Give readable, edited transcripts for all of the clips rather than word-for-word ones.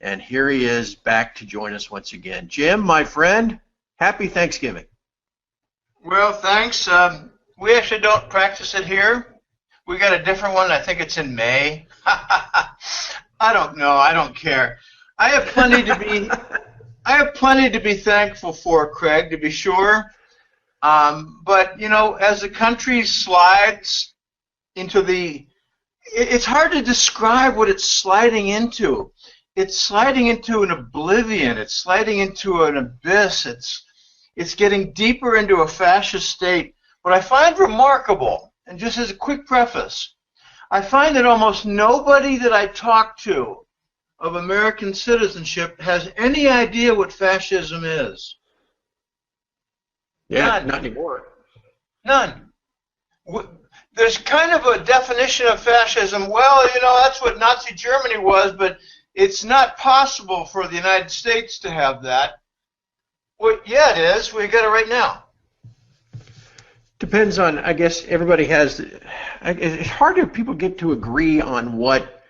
And here he is back to join us once again. Jim, my friend, happy Thanksgiving. Well, thanks. We actually don't practice it here. We got a different one. I think it's in May. I don't know. I don't care. I have plenty to be thankful for, Craig, to be sure. But you know, as the country slides into it's hard to describe what it's sliding into. It's sliding into an oblivion. It's sliding into an abyss. It's getting deeper into a fascist state. What I find remarkable, and just as a quick preface, I find that almost nobody that I talk to of American citizenship has any idea what fascism is. Yeah, None. not anymore. None. There's kind of a definition of fascism. Well, you know, that's what Nazi Germany was, but it's not possible for the United States to have that. Well, yeah, it is. We got it right now. Depends on, I guess, everybody has, it's hard to people get to agree on what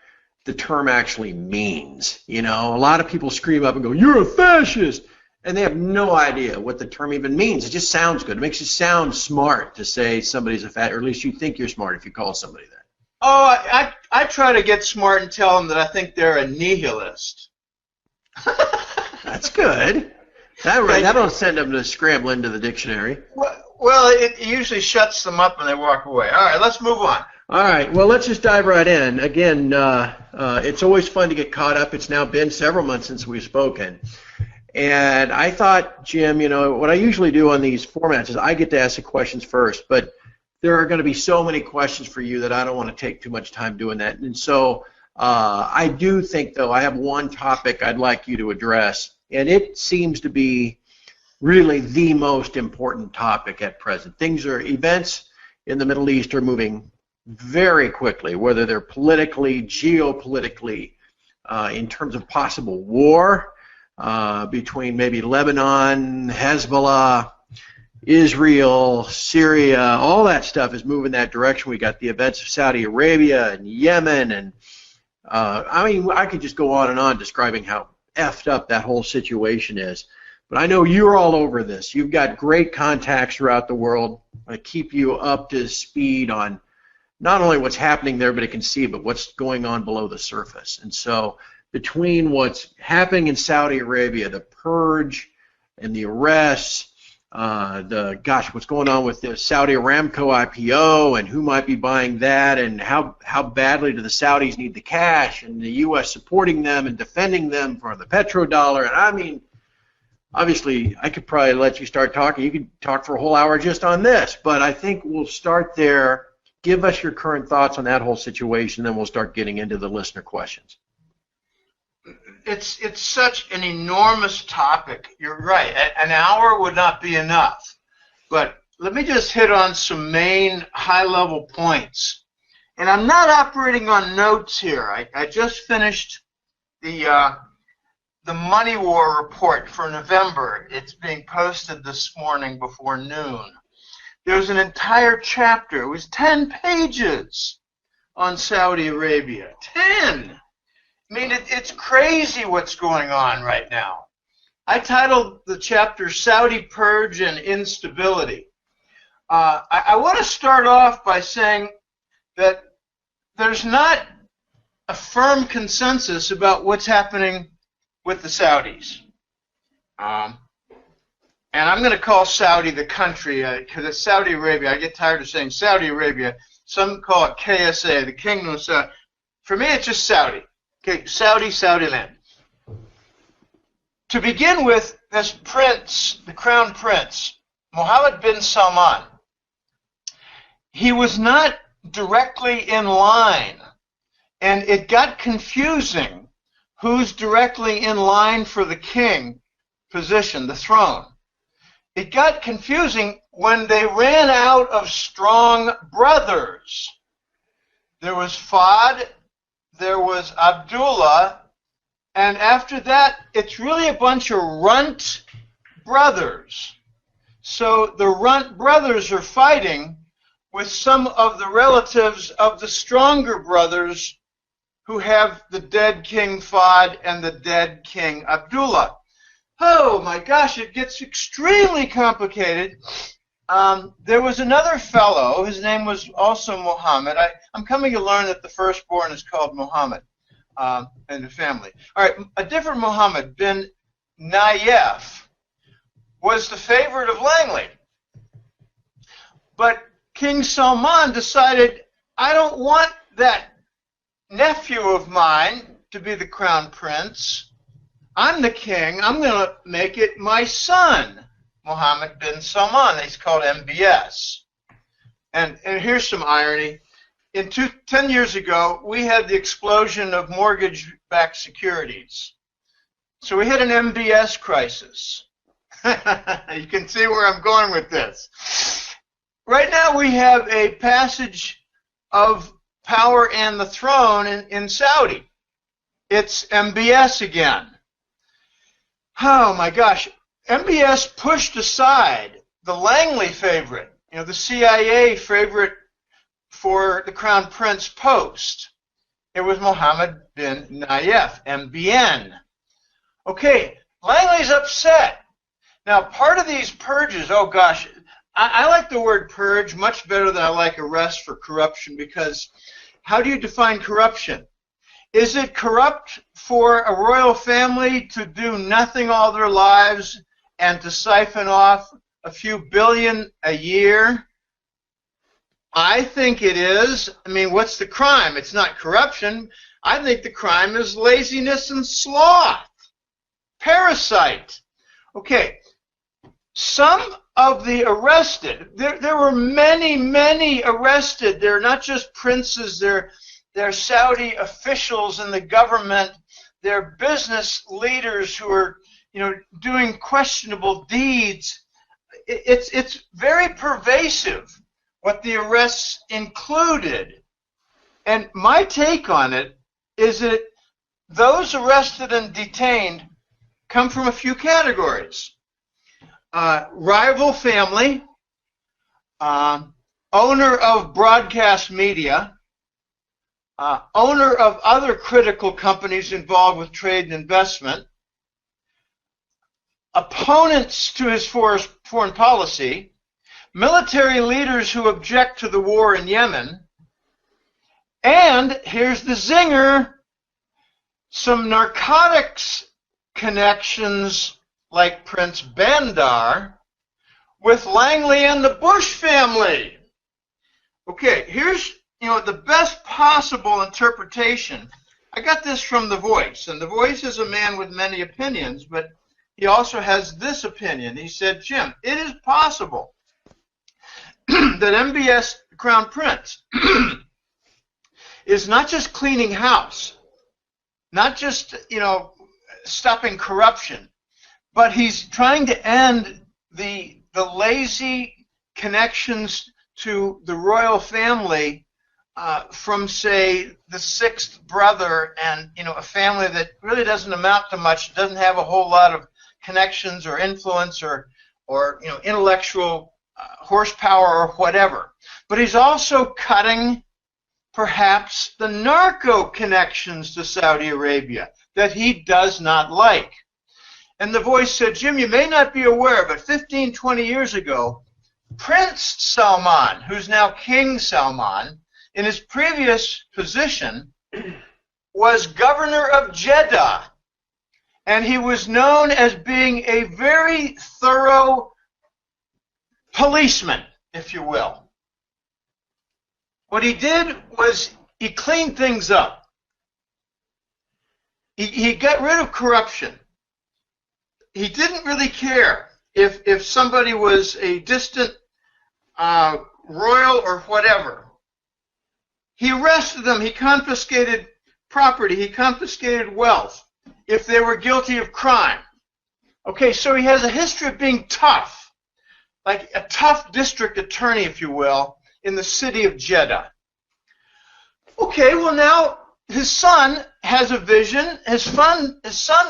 the term actually means. You know, a lot of people scream up and go, "You're a fascist," and they have no idea what the term even means. It just sounds good. It makes you sound smart to say somebody's a fascist, or at least you think you're smart if you call somebody that. Oh, I try to get smart and tell them that I think they're a nihilist. That's good. That'll send them to scramble into the dictionary. Well, it usually shuts them up and they walk away. All right, let's move on. All right, well, let's just dive right in. Again, it's always fun to get caught up. It's now been several months since we've spoken. And I thought, Jim, you know, what I usually do on these formats is I get to ask the questions first, but there are going to be so many questions for you that I don't want to take too much time doing that. And so I do think, though, I have one topic I'd like you to address, and it seems to be really the most important topic at present. Events in the Middle East are moving very quickly, whether they're politically, geopolitically, in terms of possible war between maybe Lebanon, Hezbollah, Israel, Syria, all that stuff is moving that direction. We got the events of Saudi Arabia and Yemen, and I mean, I could just go on and on describing how effed up that whole situation is. But I know you're all over this. You've got great contacts throughout the world to keep you up to speed on not only what's happening there, but it can see, but what's going on below the surface. And so between what's happening in Saudi Arabia, the purge and the arrests, what's going on with the Saudi Aramco IPO and who might be buying that, and how badly do the Saudis need the cash, and the U.S. supporting them and defending them for the petrodollar. And I mean, obviously, I could probably let you start talking. You could talk for a whole hour just on this, but I think we'll start there. Give us your current thoughts on that whole situation, then we'll start getting into the listener questions. It's such an enormous topic. You're right. An hour would not be enough. But let me just hit on some main high-level points. And I'm not operating on notes here. I just finished the Money War report for November. It's being posted this morning before noon. There's an entire chapter. It was 10 pages on Saudi Arabia. 10! I mean, it's crazy what's going on right now. I titled the chapter Saudi Purge and Instability. I want to start off by saying that there's not a firm consensus about what's happening with the Saudis. And I'm going to call Saudi the country, because it's Saudi Arabia. I get tired of saying Saudi Arabia. Some call it KSA, the Kingdom of Saudi. For me, it's just Saudi. Okay, Saudi land. To begin with, this prince, the crown prince, Mohammed bin Salman, he was not directly in line, and it got confusing who's directly in line for the king position, the throne. It got confusing when they ran out of strong brothers. There was Fahd, there was Abdullah, and after that, it's really a bunch of runt brothers. So the runt brothers are fighting with some of the relatives of the stronger brothers who have the dead King Fahd and the dead King Abdullah. Oh my gosh, it gets extremely complicated. There was another fellow, his name was also Muhammad. I'm coming to learn that the firstborn is called Muhammad in the family. All right, a different Muhammad bin Nayef was the favorite of Langley. But King Salman decided, I don't want that nephew of mine to be the crown prince. I'm the king. I'm going to make it my son, Mohammed bin Salman. He's called MBS. And here's some irony. 10 years ago, we had the explosion of mortgage-backed securities. So we had an MBS crisis. You can see where I'm going with this. Right now we have a passage of power and the throne in Saudi. It's MBS again. Oh my gosh. MBS pushed aside the Langley favorite, the CIA favorite for the Crown Prince post. It was Mohammed bin Nayef, MBN. Okay, Langley's upset. Now, part of these purges, oh gosh, I like the word purge much better than I like arrest for corruption, because how do you define corruption? Is it corrupt for a royal family to do nothing all their lives and to siphon off a few billion a year? I think it is. I mean, what's the crime? It's not corruption. I think the crime is laziness and sloth. Parasite. Okay. Some of the arrested, there were many, many arrested. They're not just princes, they're Saudi officials in the government, they're business leaders who are, doing questionable deeds. It's very pervasive what the arrests included. And my take on it is that those arrested and detained come from a few categories. Rival family, owner of broadcast media, owner of other critical companies involved with trade and investment, opponents to his foreign policy, military leaders who object to the war in Yemen, and here's the zinger, some narcotics connections like Prince Bandar with Langley and the Bush family. Okay, here's the best possible interpretation. I got this from The Voice, and The Voice is a man with many opinions, but he also has this opinion. He said, Jim, it is possible that MBS Crown Prince is not just cleaning house, not just, stopping corruption, but he's trying to end the lazy connections to the royal family from, say, the sixth brother, and a family that really doesn't amount to much, doesn't have a whole lot of connections or influence or intellectual horsepower or whatever. But he's also cutting perhaps the narco connections to Saudi Arabia that he does not like. And The Voice said, Jim, you may not be aware, but 15, 20 years ago, Prince Salman, who's now King Salman, in his previous position, was governor of Jeddah. And he was known as being a very thorough policeman, if you will. What he did was he cleaned things up. He got rid of corruption. He didn't really care if somebody was a distant royal or whatever. He arrested them. He confiscated property. He confiscated wealth if they were guilty of crime. Okay, so he has a history of being tough, like a tough district attorney, if you will, in the city of Jeddah. Okay, well now his son has a vision. His son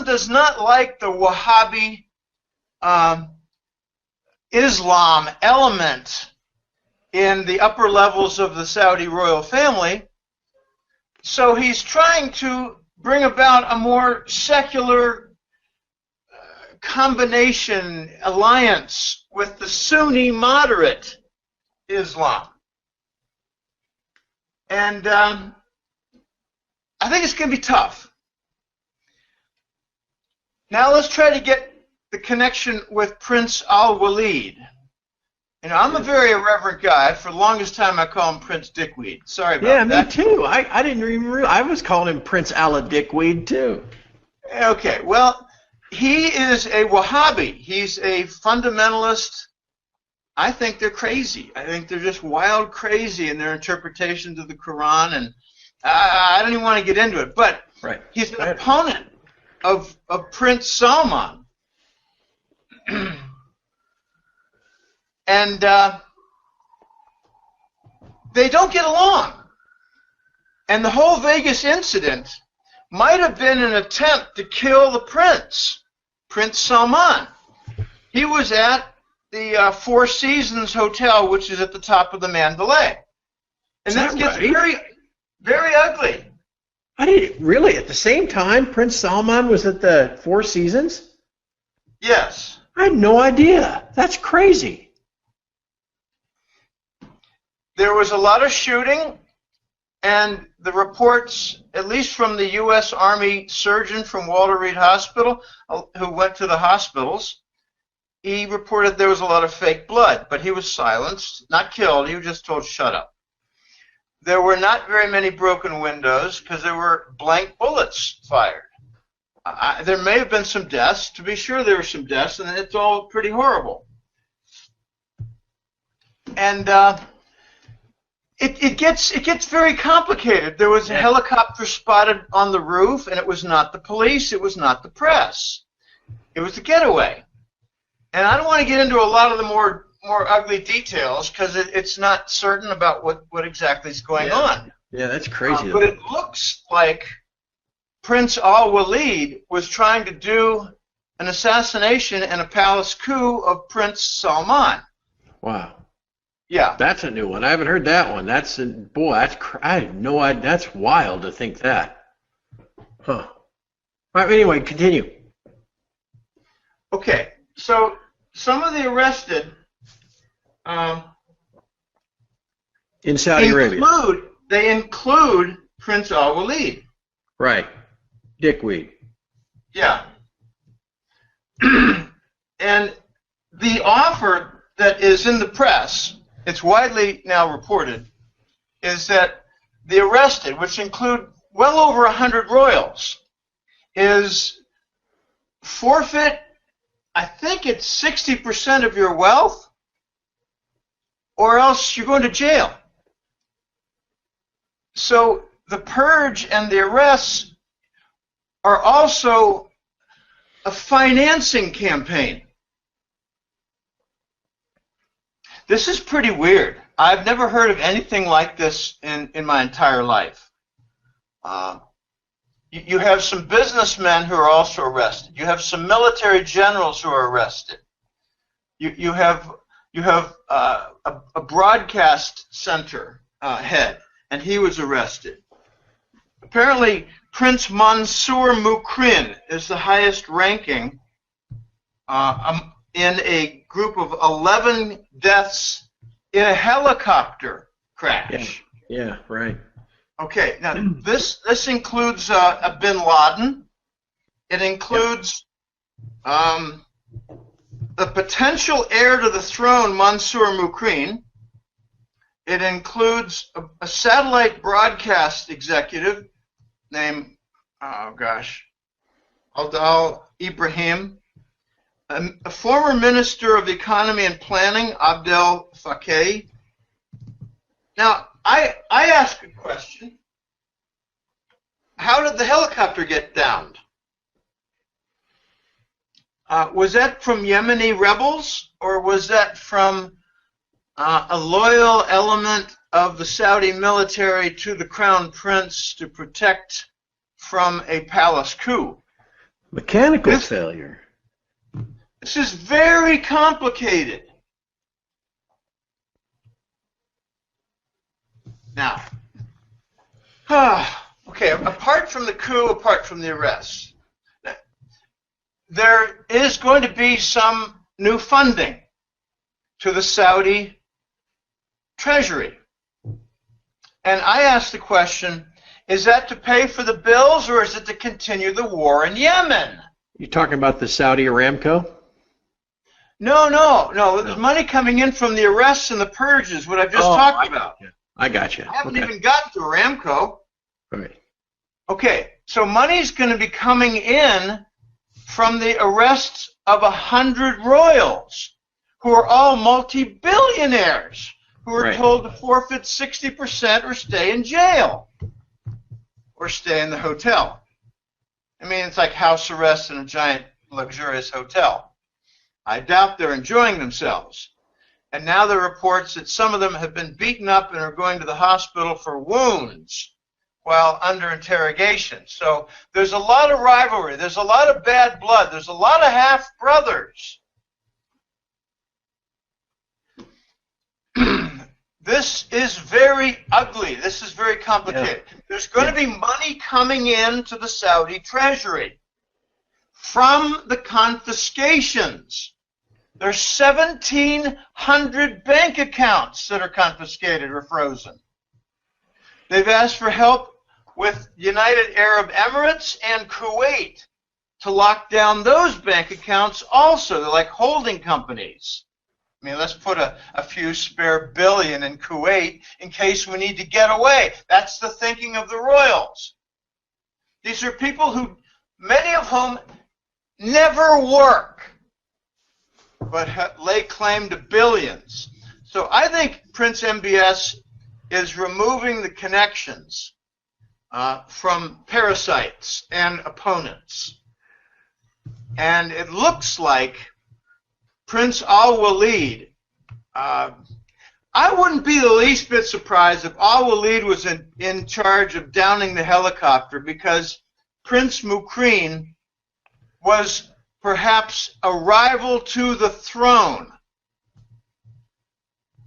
does not like the Wahhabi Islam element in the upper levels of the Saudi royal family. So he's trying to bring about a more secular combination, alliance with the Sunni moderate Islam. And I think it's going to be tough. Now let's try to get the connection with Prince Al-Walid. You know, I'm a very irreverent guy. For the longest time, I call him Prince Dickweed. Sorry about that. Yeah, me too. I didn't even realize. I was calling him Prince Ala Dickweed, too. Okay, well, he is a Wahhabi. He's a fundamentalist. I think they're crazy. I think they're just wild crazy in their interpretations of the Quran, and I don't even want to get into it. But he's an opponent of Prince Salman. And they don't get along. And the whole Vegas incident might have been an attempt to kill the prince, Prince Salman. He was at the Four Seasons Hotel, which is at the top of the Mandalay. And that gets very, very ugly. Really? At the same time, Prince Salman was at the Four Seasons? Yes. I had no idea. That's crazy. There was a lot of shooting, and the reports, at least from the U.S. Army surgeon from Walter Reed Hospital, who went to the hospitals, he reported there was a lot of fake blood, but he was silenced, not killed. He was just told, shut up. There were not very many broken windows because there were blank bullets fired. There may have been some deaths. To be sure, there were some deaths, and it's all pretty horrible. And it gets very complicated. There was a helicopter spotted on the roof, and it was not the police. It was not the press. It was the getaway. And I don't want to get into a lot of the more ugly details because it's not certain about what exactly is going on. Yeah, that's crazy. But it looks like Prince Al-Walid was trying to do an assassination and a palace coup of Prince Salman. Wow. Yeah. That's a new one. I haven't heard that one. I had no idea. That's wild to think that. Huh. All right, anyway, continue. Okay, so some of the arrested in Saudi Arabia. They include Prince Al-Walid. Right. Dickweed. Yeah. And the offer that is in the press, it's widely now reported, is that the arrested, which include well over 100 royals, is forfeit, I think it's 60% of your wealth, or else you're going to jail. So the purge and the arrests are also a financing campaign. This is pretty weird. I've never heard of anything like this in my entire life. You have some businessmen who are also arrested. You have some military generals who are arrested. You have a broadcast center head, and he was arrested. Apparently, Prince Mansour Mukrin is the highest ranking in a group of 11 deaths in a helicopter crash. Yeah, right. Okay, now this includes Bin Laden. It includes the potential heir to the throne, Mansour Mukrin. It includes a satellite broadcast executive named, Aldal Ibrahim, a former minister of economy and planning, Abdel Fattah. Now, I ask a question. How did the helicopter get downed? Was that from Yemeni rebels, or was that from a loyal element of the Saudi military to the crown prince to protect from a palace coup? Mechanical failure. This is very complicated. Now, Okay, apart from the coup, apart from the arrests, there is going to be some new funding to the Saudi treasury. And I asked the question, is that to pay for the bills or is it to continue the war in Yemen? You're talking about the Saudi Aramco? No. There's money coming in from the arrests and the purges, what I've just talked about. I got you. I haven't even gotten to Aramco. Right. Okay, so money's going to be coming in from the arrests of 100 royals who are all multi-billionaires who are told to forfeit 60% or stay in jail or stay in the hotel. I mean, it's like house arrest in a giant luxurious hotel. I doubt they're enjoying themselves. And now there are reports that some of them have been beaten up and are going to the hospital for wounds while under interrogation. So there's a lot of rivalry. There's a lot of bad blood. There's a lot of half-brothers. This is very ugly. This is very complicated. Yeah. There's going to be money coming into the Saudi treasury from the confiscations. There's 1,700 bank accounts that are confiscated or frozen. They've asked for help with United Arab Emirates and Kuwait to lock down those bank accounts also. They're like holding companies. I mean, let's put a few spare billion in Kuwait in case we need to get away. That's the thinking of the royals. These are people who, many of whom never work, but lay claim to billions. So I think Prince MBS is removing the connections from parasites and opponents. And it looks like Prince Al-Walid, I wouldn't be the least bit surprised if Al-Walid was in charge of downing the helicopter, because Prince Mukreen was perhaps a rival to the throne.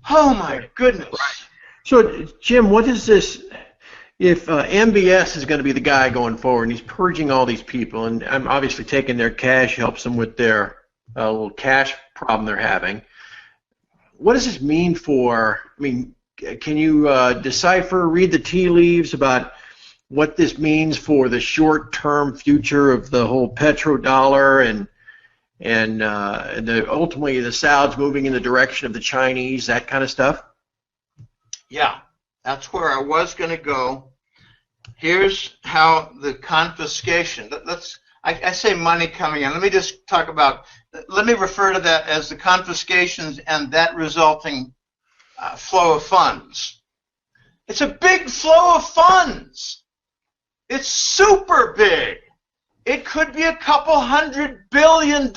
Oh my goodness. Right. So, Jim, what is this, if MBS is going to be the guy going forward, and he's purging all these people, and I'm obviously taking their cash, helps them with their little cash problem they're having, what does this mean for, I mean, can you decipher, read the tea leaves about what this means for the short-term future of the whole petrodollar and ultimately the Saudis moving in the direction of the Chinese, that kind of stuff? Yeah, that's where I was going to go. Here's how the confiscation, I say money coming in. Let me just talk about, let me refer to that as the confiscations and that resulting flow of funds. It's a big flow of funds. It's super big. It could be a couple $100 billion.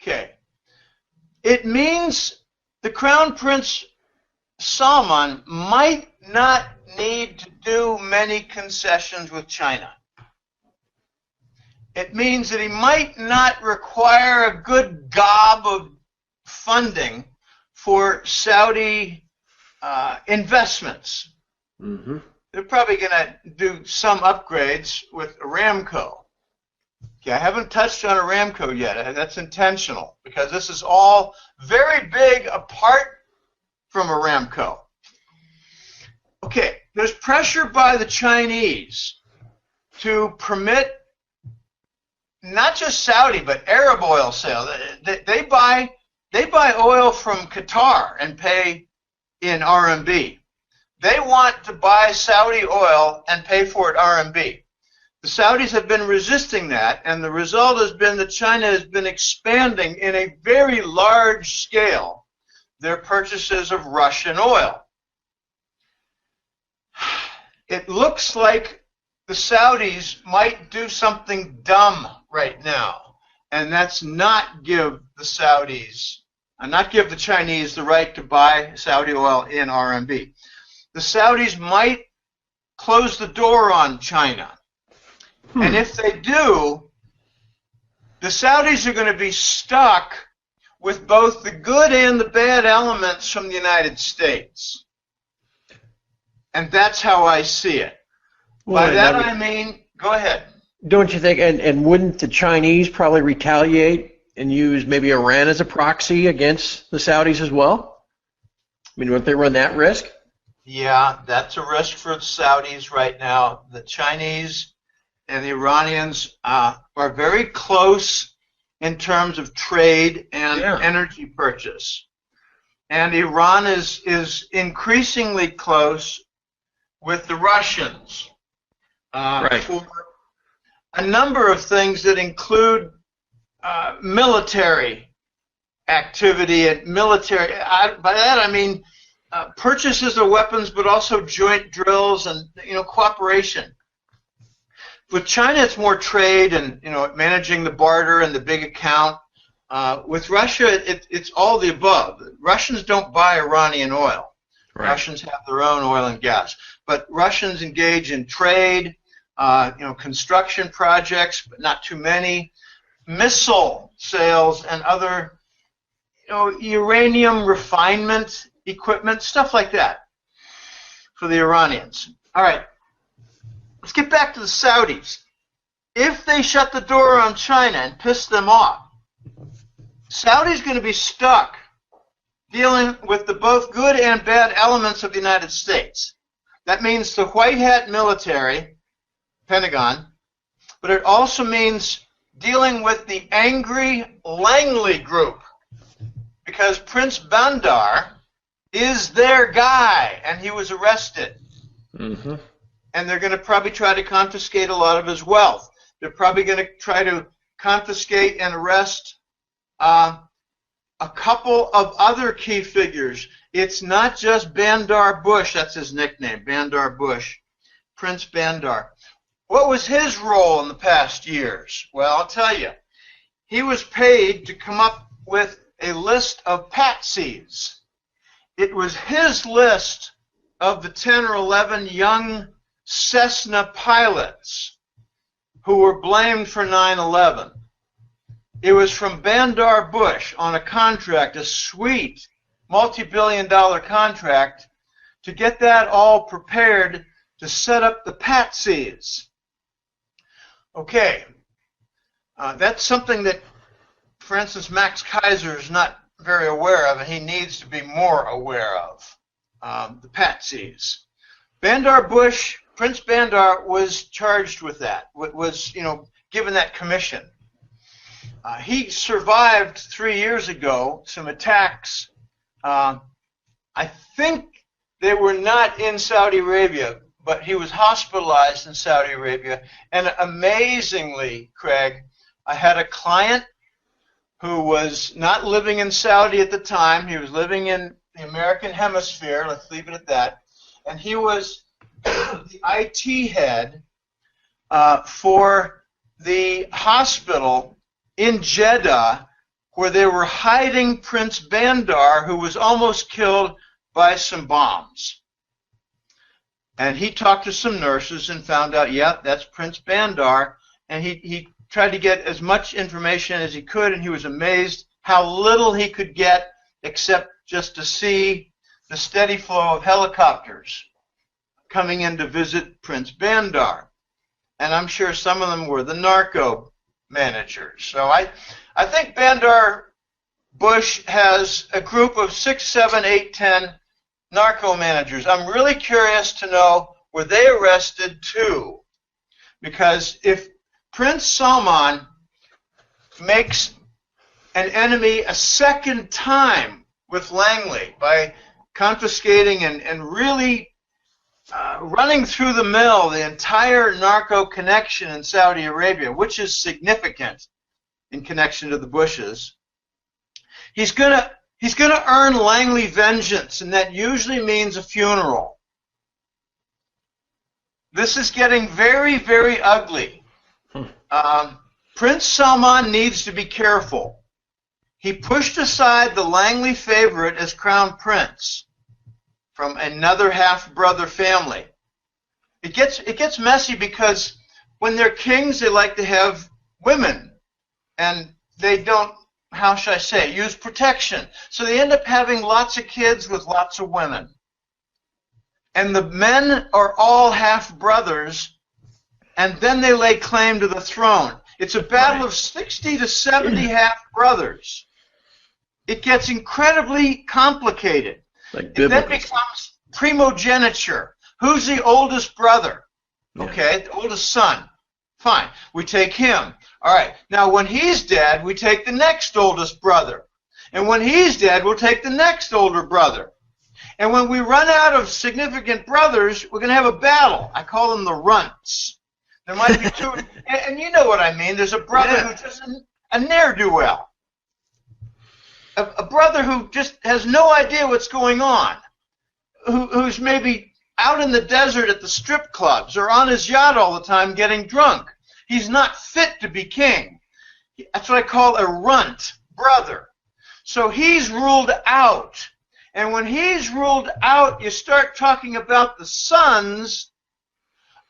Okay. It means the Crown Prince Salman might not need to do many concessions with China. It means that he might not require a good gob of funding for Saudi investments. Mm-hmm. They're probably going to do some upgrades with Aramco. Okay, I haven't touched on Aramco yet. That's intentional, because this is all very big apart from Aramco. Okay, there's pressure by the Chinese to permit not just Saudi, but Arab oil sale. They buy oil from Qatar and pay in RMB. They want to buy Saudi oil and pay for it RMB. The Saudis have been resisting that, and the result has been that China has been expanding in a very large scale their purchases of Russian oil. It looks like the Saudis might do something dumb right now, and that's not give the Saudis, not give the Chinese the right to buy Saudi oil in RMB. The Saudis might close the door on China. And if they do, the Saudis are going to be stuck with both the good and the bad elements from the United States. And that's how I see it. Well, By that I mean, go ahead. Don't you think, and wouldn't the Chinese probably retaliate and use maybe Iran as a proxy against the Saudis as well? I mean, wouldn't they run that risk? Yeah, that's a risk for the Saudis right now. The Chinese and the Iranians are very close in terms of trade and energy purchase. And Iran is increasingly close with the Russians for a number of things that include military activity and military. By that I mean purchases of weapons, but also joint drills and cooperation. With China, it's more trade and managing the barter and the big account. With Russia, it's all the above. Russians don't buy Iranian oil. Right. Russians have their own oil and gas, but Russians engage in trade, construction projects, but not too many, missile sales and other, uranium refinement equipment, stuff like that for the Iranians. All right, let's get back to the Saudis. If they shut the door on China and piss them off, Saudi's going to be stuck dealing with the both good and bad elements of the United States. That means the white hat military, Pentagon, but it also means dealing with the angry Langley group, because Prince Bandar is their guy, and he was arrested. Mm-hmm. And they're going to probably try to confiscate a lot of his wealth. They're probably going to try to confiscate and arrest a couple of other key figures. It's not just Bandar Bush, that's his nickname, Bandar Bush, Prince Bandar. What was his role in the past years? Well, I'll tell you. He was paid to come up with a list of patsies. It was his list of the 10 or 11 young Cessna pilots who were blamed for 9/11. It was from Bandar Bush on a contract, a sweet multi-billion-dollar contract, to get that all prepared to set up the patsies. Okay, that's something that, for instance, Max Keiser is not very aware of, and he needs to be more aware of, the patsies. Bandar Bush, Prince Bandar, was charged with that, was given that commission. He survived 3 years ago some attacks. I think they were not in Saudi Arabia, but he was hospitalized in Saudi Arabia. And amazingly, Craig, I had a client who was not living in Saudi at the time. He was living in the American hemisphere, let's leave it at that. And he was the IT head for the hospital in Jeddah, where they were hiding Prince Bandar, who was almost killed by some bombs. And he talked to some nurses and found out, yeah, that's Prince Bandar. And he tried to get as much information as he could, and he was amazed how little he could get except just to see the steady flow of helicopters coming in to visit Prince Bandar. And I'm sure some of them were the narco managers. So I think Bandar Bush has a group of 6, 7, 8, 10 narco managers. I'm really curious to know, were they arrested too? Because if Prince Salman makes an enemy a second time with Langley by confiscating and really running through the mill the entire narco connection in Saudi Arabia, which is significant in connection to the Bushes, he's gonna earn Langley vengeance, and that usually means a funeral. This is getting very, very ugly. Prince Salman needs to be careful. He pushed aside the Langley favorite as crown prince from another half-brother family. It gets messy because when they're kings, they like to have women, and they don't, how should I say, use protection. So they end up having lots of kids with lots of women. and the men are all half-brothers, and then they lay claim to the throne. It's a battle of 60 to 70 half-brothers. It gets incredibly complicated. Like it then becomes primogeniture. Who's the oldest brother? Okay, the oldest son. Fine, we take him. All right, now when he's dead, we take the next oldest brother. And when he's dead, we'll take the next older brother. And when we run out of significant brothers, we're going to have a battle. I call them the runts. There might be two, and you know what I mean. There's a brother who's just a ne'er-do-well. A brother who just has no idea what's going on, who's maybe out in the desert at the strip clubs or on his yacht all the time getting drunk. He's not fit to be king. That's what I call a runt brother. So he's ruled out. And when he's ruled out, you start talking about the sons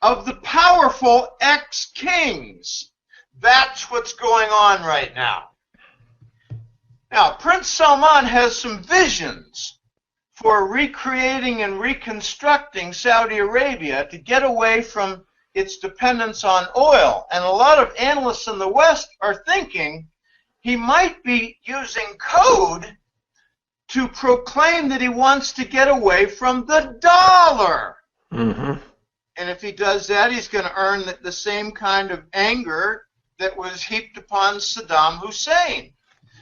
of the powerful ex-kings. That's what's going on right now. Now, Prince Salman has some visions for recreating and reconstructing Saudi Arabia to get away from its dependence on oil. And a lot of analysts in the West are thinking he might be using code to proclaim that he wants to get away from the dollar. Mm-hmm. And if he does that, he's going to earn the same kind of anger that was heaped upon Saddam Hussein.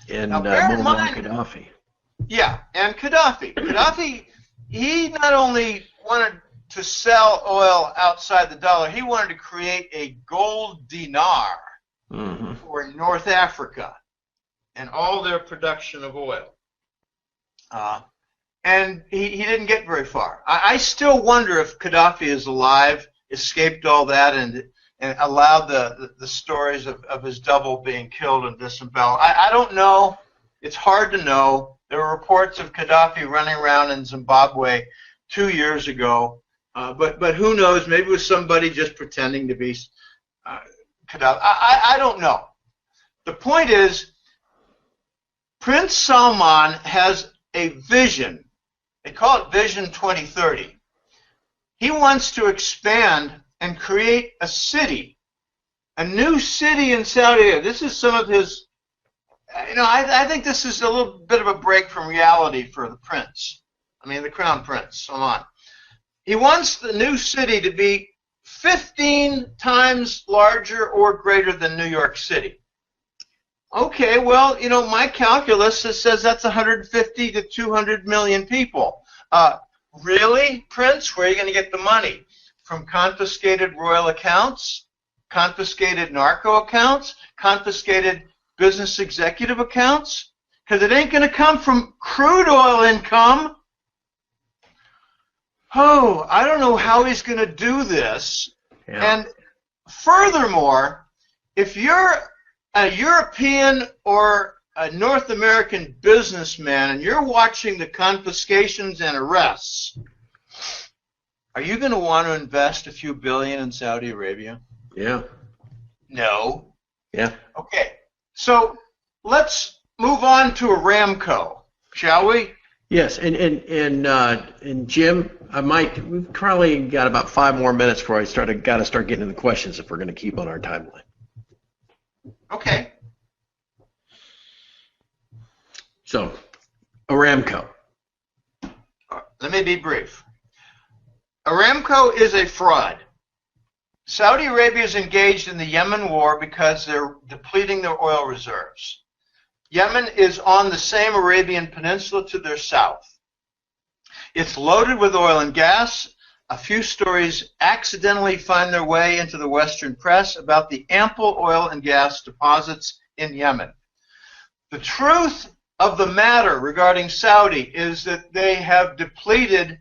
And Muammar Gaddafi. Yeah, and Gaddafi. Gaddafi, he not only wanted to sell oil outside the dollar, he wanted to create a gold dinar for North Africa and all their production of oil. And he didn't get very far. I still wonder if Gaddafi is alive, escaped all that, and allowed the stories of his double being killed and disemboweled. I don't know. It's hard to know. There were reports of Gaddafi running around in Zimbabwe 2 years ago, but who knows? Maybe it was somebody just pretending to be Gaddafi. I don't know. The point is, Prince Salman has a vision. They call it Vision 2030. He wants to expand and create a city, a new city in Saudi Arabia. This is some of his, I think this is a little bit of a break from reality for the prince. The crown prince, Salman. He wants the new city to be 15 times larger or greater than New York City. Okay, well, my calculus says that's 150 to 200 million people. Really, Prince? Where are you going to get the money? From confiscated royal accounts, confiscated narco accounts, confiscated business executive accounts? Because it ain't going to come from crude oil income. Oh, I don't know how he's going to do this. Yeah. And furthermore, if you're a European or a North American businessman and you're watching the confiscations and arrests, are you going to want to invest a few billion in Saudi Arabia? Yeah. No. Yeah. Okay. So let's move on to Aramco, shall we? Yes. And Jim, we've probably got about 5 more minutes before I got to start getting into the questions if we're going to keep on our timeline. Okay. So, Aramco. Let me be brief. Aramco is a fraud. Saudi Arabia is engaged in the Yemen war because they're depleting their oil reserves. Yemen is on the same Arabian Peninsula to their south. It's loaded with oil and gas. A few stories accidentally find their way into the Western press about the ample oil and gas deposits in Yemen. The truth of the matter regarding Saudi is that they have depleted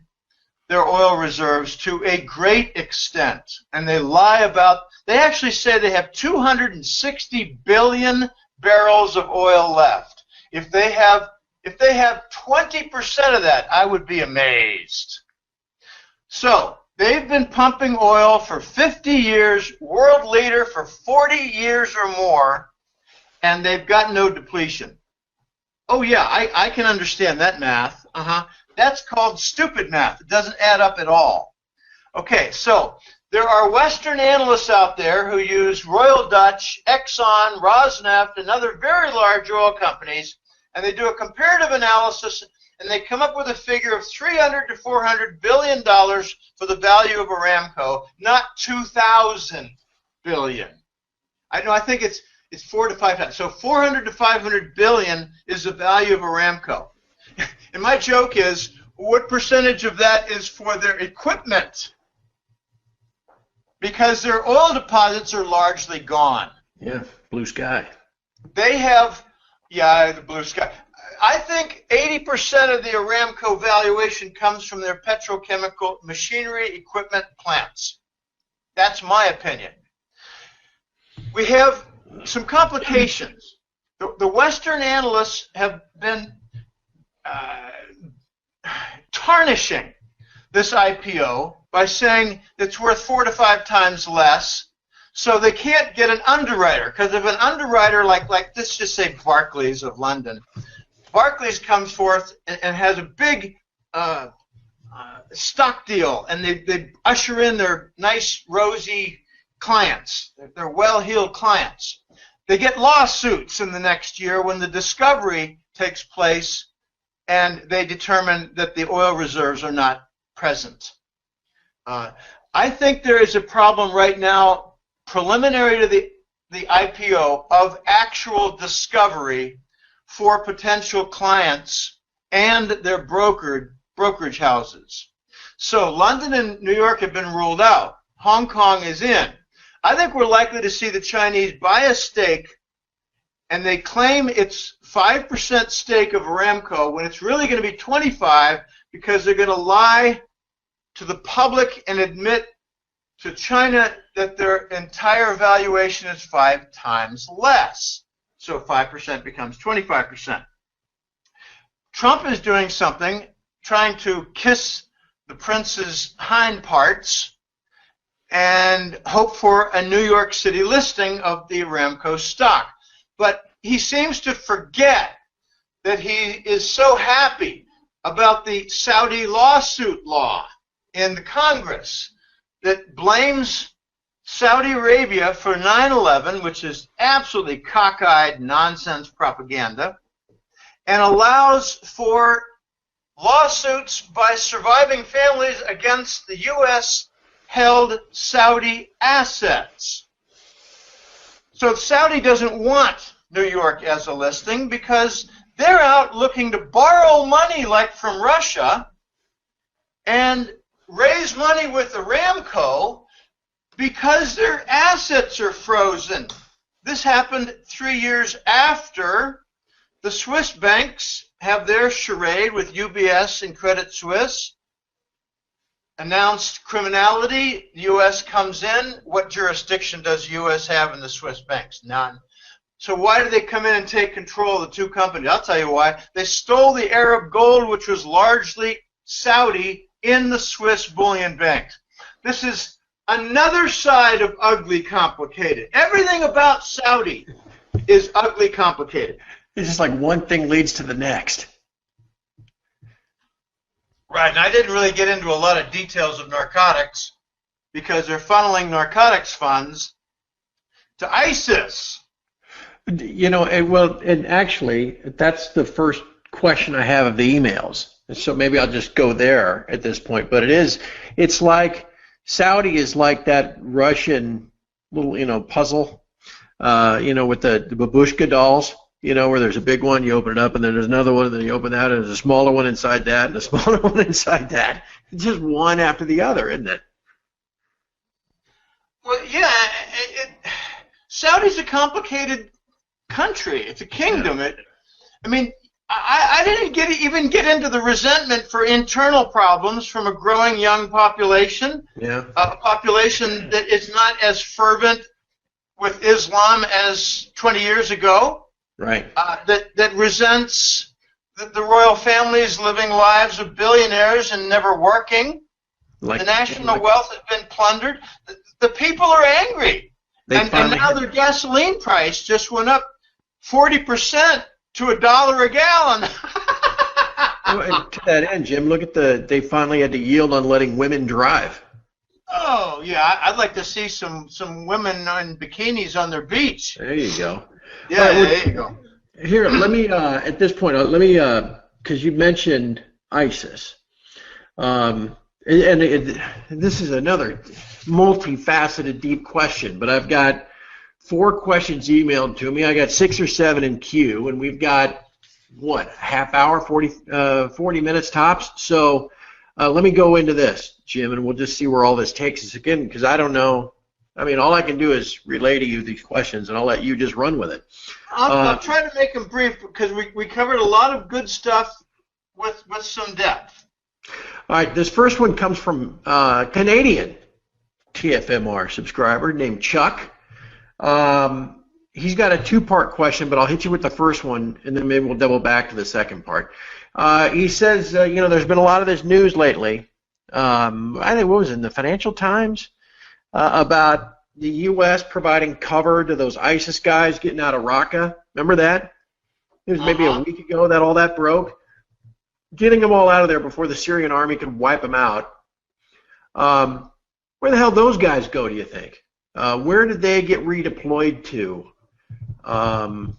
their oil reserves to a great extent, and they lie about. They actually say they have 260 billion barrels of oil left. If they have 20% of that, I would be amazed. So they've been pumping oil for 50 years, world leader for 40 years or more, and they've got no depletion. Oh yeah, I can understand that math. That's called stupid math. It doesn't add up at all. Okay, so there are Western analysts out there who use Royal Dutch, Exxon, Rosneft, and other very large oil companies, and they do a comparative analysis, and they come up with a figure of $300 to $400 billion for the value of Aramco, not 2,000 billion. I think it's 4 to 5 times. So 400 to 500 billion is the value of Aramco. And my joke is, what percentage of that is for their equipment? Because their oil deposits are largely gone. Yeah, blue sky. They have, the blue sky. I think 80% of the Aramco valuation comes from their petrochemical machinery, equipment, plants. That's my opinion. We have some complications. The Western analysts have been tarnishing this IPO by saying it's worth 4 to 5 times less, so they can't get an underwriter. Because if an underwriter like let's just say Barclays of London, Barclays comes forth and has a big stock deal, and they usher in their nice, rosy clients, their well-heeled clients. They get lawsuits in the next year when the discovery takes place and they determine that the oil reserves are not present. I think there is a problem right now, preliminary to the IPO, of actual discovery for potential clients and their brokerage houses. So London and New York have been ruled out. Hong Kong is in. I think we're likely to see the Chinese buy a stake, and they claim it's 5% stake of Aramco when it's really going to be 25, because they're going to lie to the public and admit to China that their entire valuation is 5 times less. So 5% becomes 25%. Trump is doing something, trying to kiss the prince's hind parts and hope for a New York City listing of the Aramco stock. But he seems to forget that he is so happy about the Saudi lawsuit law in the Congress that blames Saudi Arabia for 9/11, which is absolutely cockeyed nonsense propaganda, and allows for lawsuits by surviving families against the U.S.-held Saudi assets. So Saudi doesn't want New York as a listing because they're out looking to borrow money like from Russia and raise money with Aramco because their assets are frozen. This happened 3 years after the Swiss banks have their charade with UBS and Credit Suisse. Announced criminality, the U.S. comes in. What jurisdiction does the U.S. have in the Swiss banks? None. So why did they come in and take control of the two companies? I'll tell you why. They stole the Arab gold, which was largely Saudi, in the Swiss bullion banks. This is another side of ugly complicated. Everything about Saudi is ugly complicated. It's just like one thing leads to the next. Right, and I didn't really get into a lot of details of narcotics because they're funneling narcotics funds to ISIS. You know, and actually, that's the first question I have of the emails. So maybe I'll just go there at this point. But it's like Saudi is like that Russian little, puzzle, with the babushka dolls, where there's a big one, you open it up, and then there's another one, and then you open that, and there's a smaller one inside that, and a smaller one inside that. It's just one after the other, isn't it? Well, yeah, Saudi's a complicated country. It's a kingdom. I didn't even get into the resentment for internal problems from a growing young population, a population that is not as fervent with Islam as 20 years ago, right? That resents the royal families living lives of billionaires and never working. The national wealth has been plundered. The people are angry, and now their gasoline price just went up 40%. To $1 a gallon. Well, to that end, Jim, look at they finally had to yield on letting women drive. Oh, yeah, I'd like to see some women in bikinis on their beach. There you go. Yeah, All right, well, there you go. Here, let me, at this point, let me, because you mentioned ISIS. And this is another multifaceted, deep question, but I've got 4 questions emailed to me. I got 6 or 7 in queue, and we've got, what, half hour, 40 minutes tops? So let me go into this, Jim, and we'll just see where all this takes us again, because I don't know. I mean, all I can do is relay to you these questions, and I'll let you just run with it. I'll try to make them brief, because we covered a lot of good stuff with some depth. All right, this first one comes from a Canadian TFMR subscriber named Chuck. He's got a 2-part question, but I'll hit you with the first one, and then maybe we'll double back to the second part. He says, there's been a lot of this news lately. I think, what was it, in the Financial Times? About the U.S. providing cover to those ISIS guys getting out of Raqqa. Remember that? It was maybe a week ago that all that broke. Getting them all out of there before the Syrian army could wipe them out. Where the hell those guys go, do you think? Where did they get redeployed to? So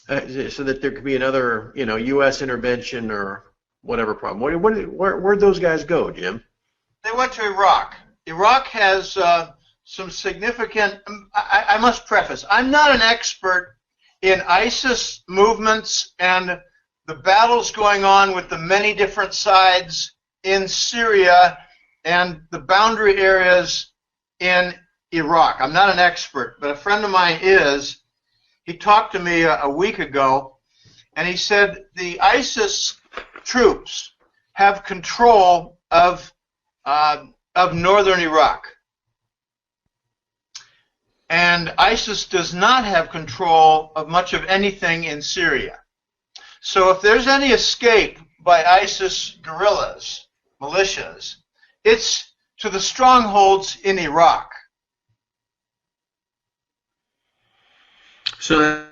that there could be another, U.S. intervention or whatever problem. Where'd those guys go, Jim? They went to Iraq. Iraq has some significant, I must preface, I'm not an expert in ISIS movements and the battles going on with the many different sides in Syria and the boundary areas in Iraq. I'm not an expert, but a friend of mine is. He talked to me a week ago, and he said the ISIS troops have control of northern Iraq. And ISIS does not have control of much of anything in Syria. So if there's any escape by ISIS guerrillas, militias, it's to the strongholds in Iraq. So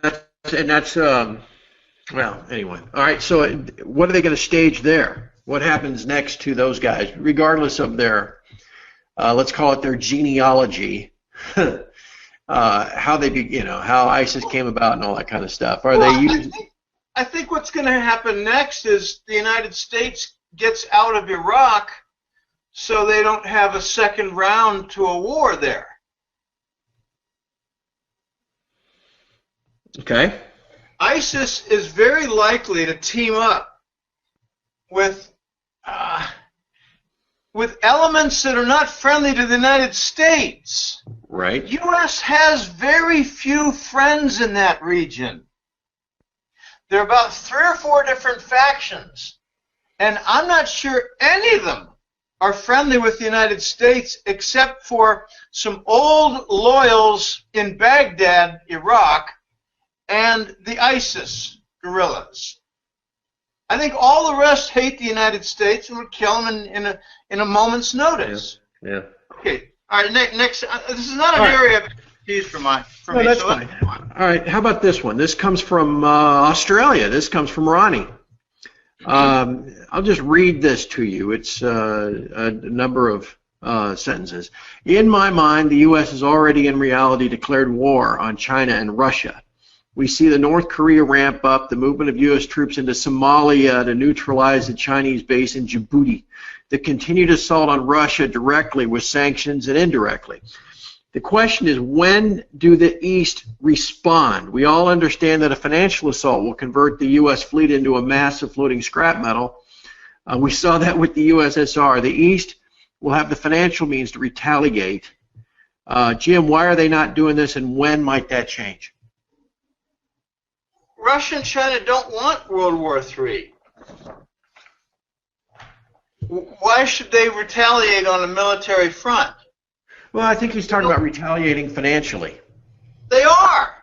that's well, anyway. All right, so what are they going to stage there? What happens next to those guys, regardless of their, let's call it their genealogy, how they, how ISIS came about and all that kind of stuff? I think what's going to happen next is the United States gets out of Iraq so they don't have a second round to a war there. Okay. ISIS is very likely to team up with elements that are not friendly to the United States. Right. U.S. has very few friends in that region. There are about 3 or 4 different factions, and I'm not sure any of them are friendly with the United States except for some old loyals in Baghdad, Iraq, and the ISIS guerrillas. I think all the rest hate the United States and would kill them in a moment's notice. Yeah. Okay. All right. Next. This is not an area of expertise for me. That's fine. All right. How about this one? This comes from Australia. This comes from Ronnie. I'll just read this to you. It's a number of sentences. In my mind, the U.S. has already in reality declared war on China and Russia. We see the North Korea ramp up, the movement of U.S. troops into Somalia to neutralize the Chinese base in Djibouti, the continued assault on Russia directly with sanctions and indirectly. The question is, when do the East respond? We all understand that a financial assault will convert the U.S. fleet into a mass of floating scrap metal. We saw that with the USSR. The East will have the financial means to retaliate. Jim, why are they not doing this, and when might that change? Russia and China don't want World War III. Why should they retaliate on a military front? Well, I think he's talking about retaliating financially. They are.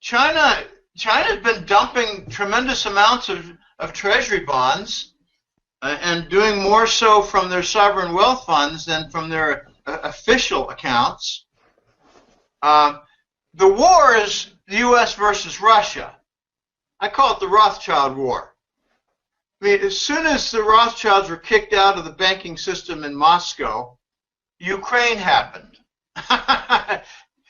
China's been dumping tremendous amounts of treasury bonds and doing more so from their sovereign wealth funds than from their official accounts. The war is the U.S. versus Russia. I call it the Rothschild War. I mean, as soon as the Rothschilds were kicked out of the banking system in Moscow, Ukraine happened.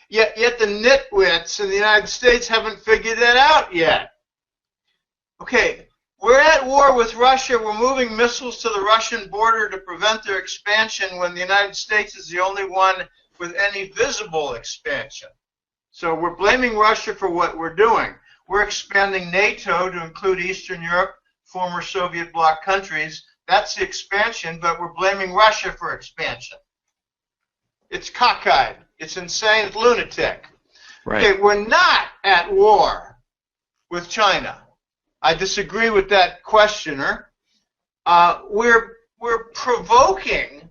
Yet the nitwits in the United States haven't figured that out yet. Okay, we're at war with Russia. We're moving missiles to the Russian border to prevent their expansion when the United States is the only one with any visible expansion. So we're blaming Russia for what we're doing. We're expanding NATO to include Eastern Europe, former Soviet bloc countries. That's the expansion, but we're blaming Russia for expansion. It's cockeyed. It's insane. It's lunatic. Right. Okay, we're not at war with China. I disagree with that questioner. We're provoking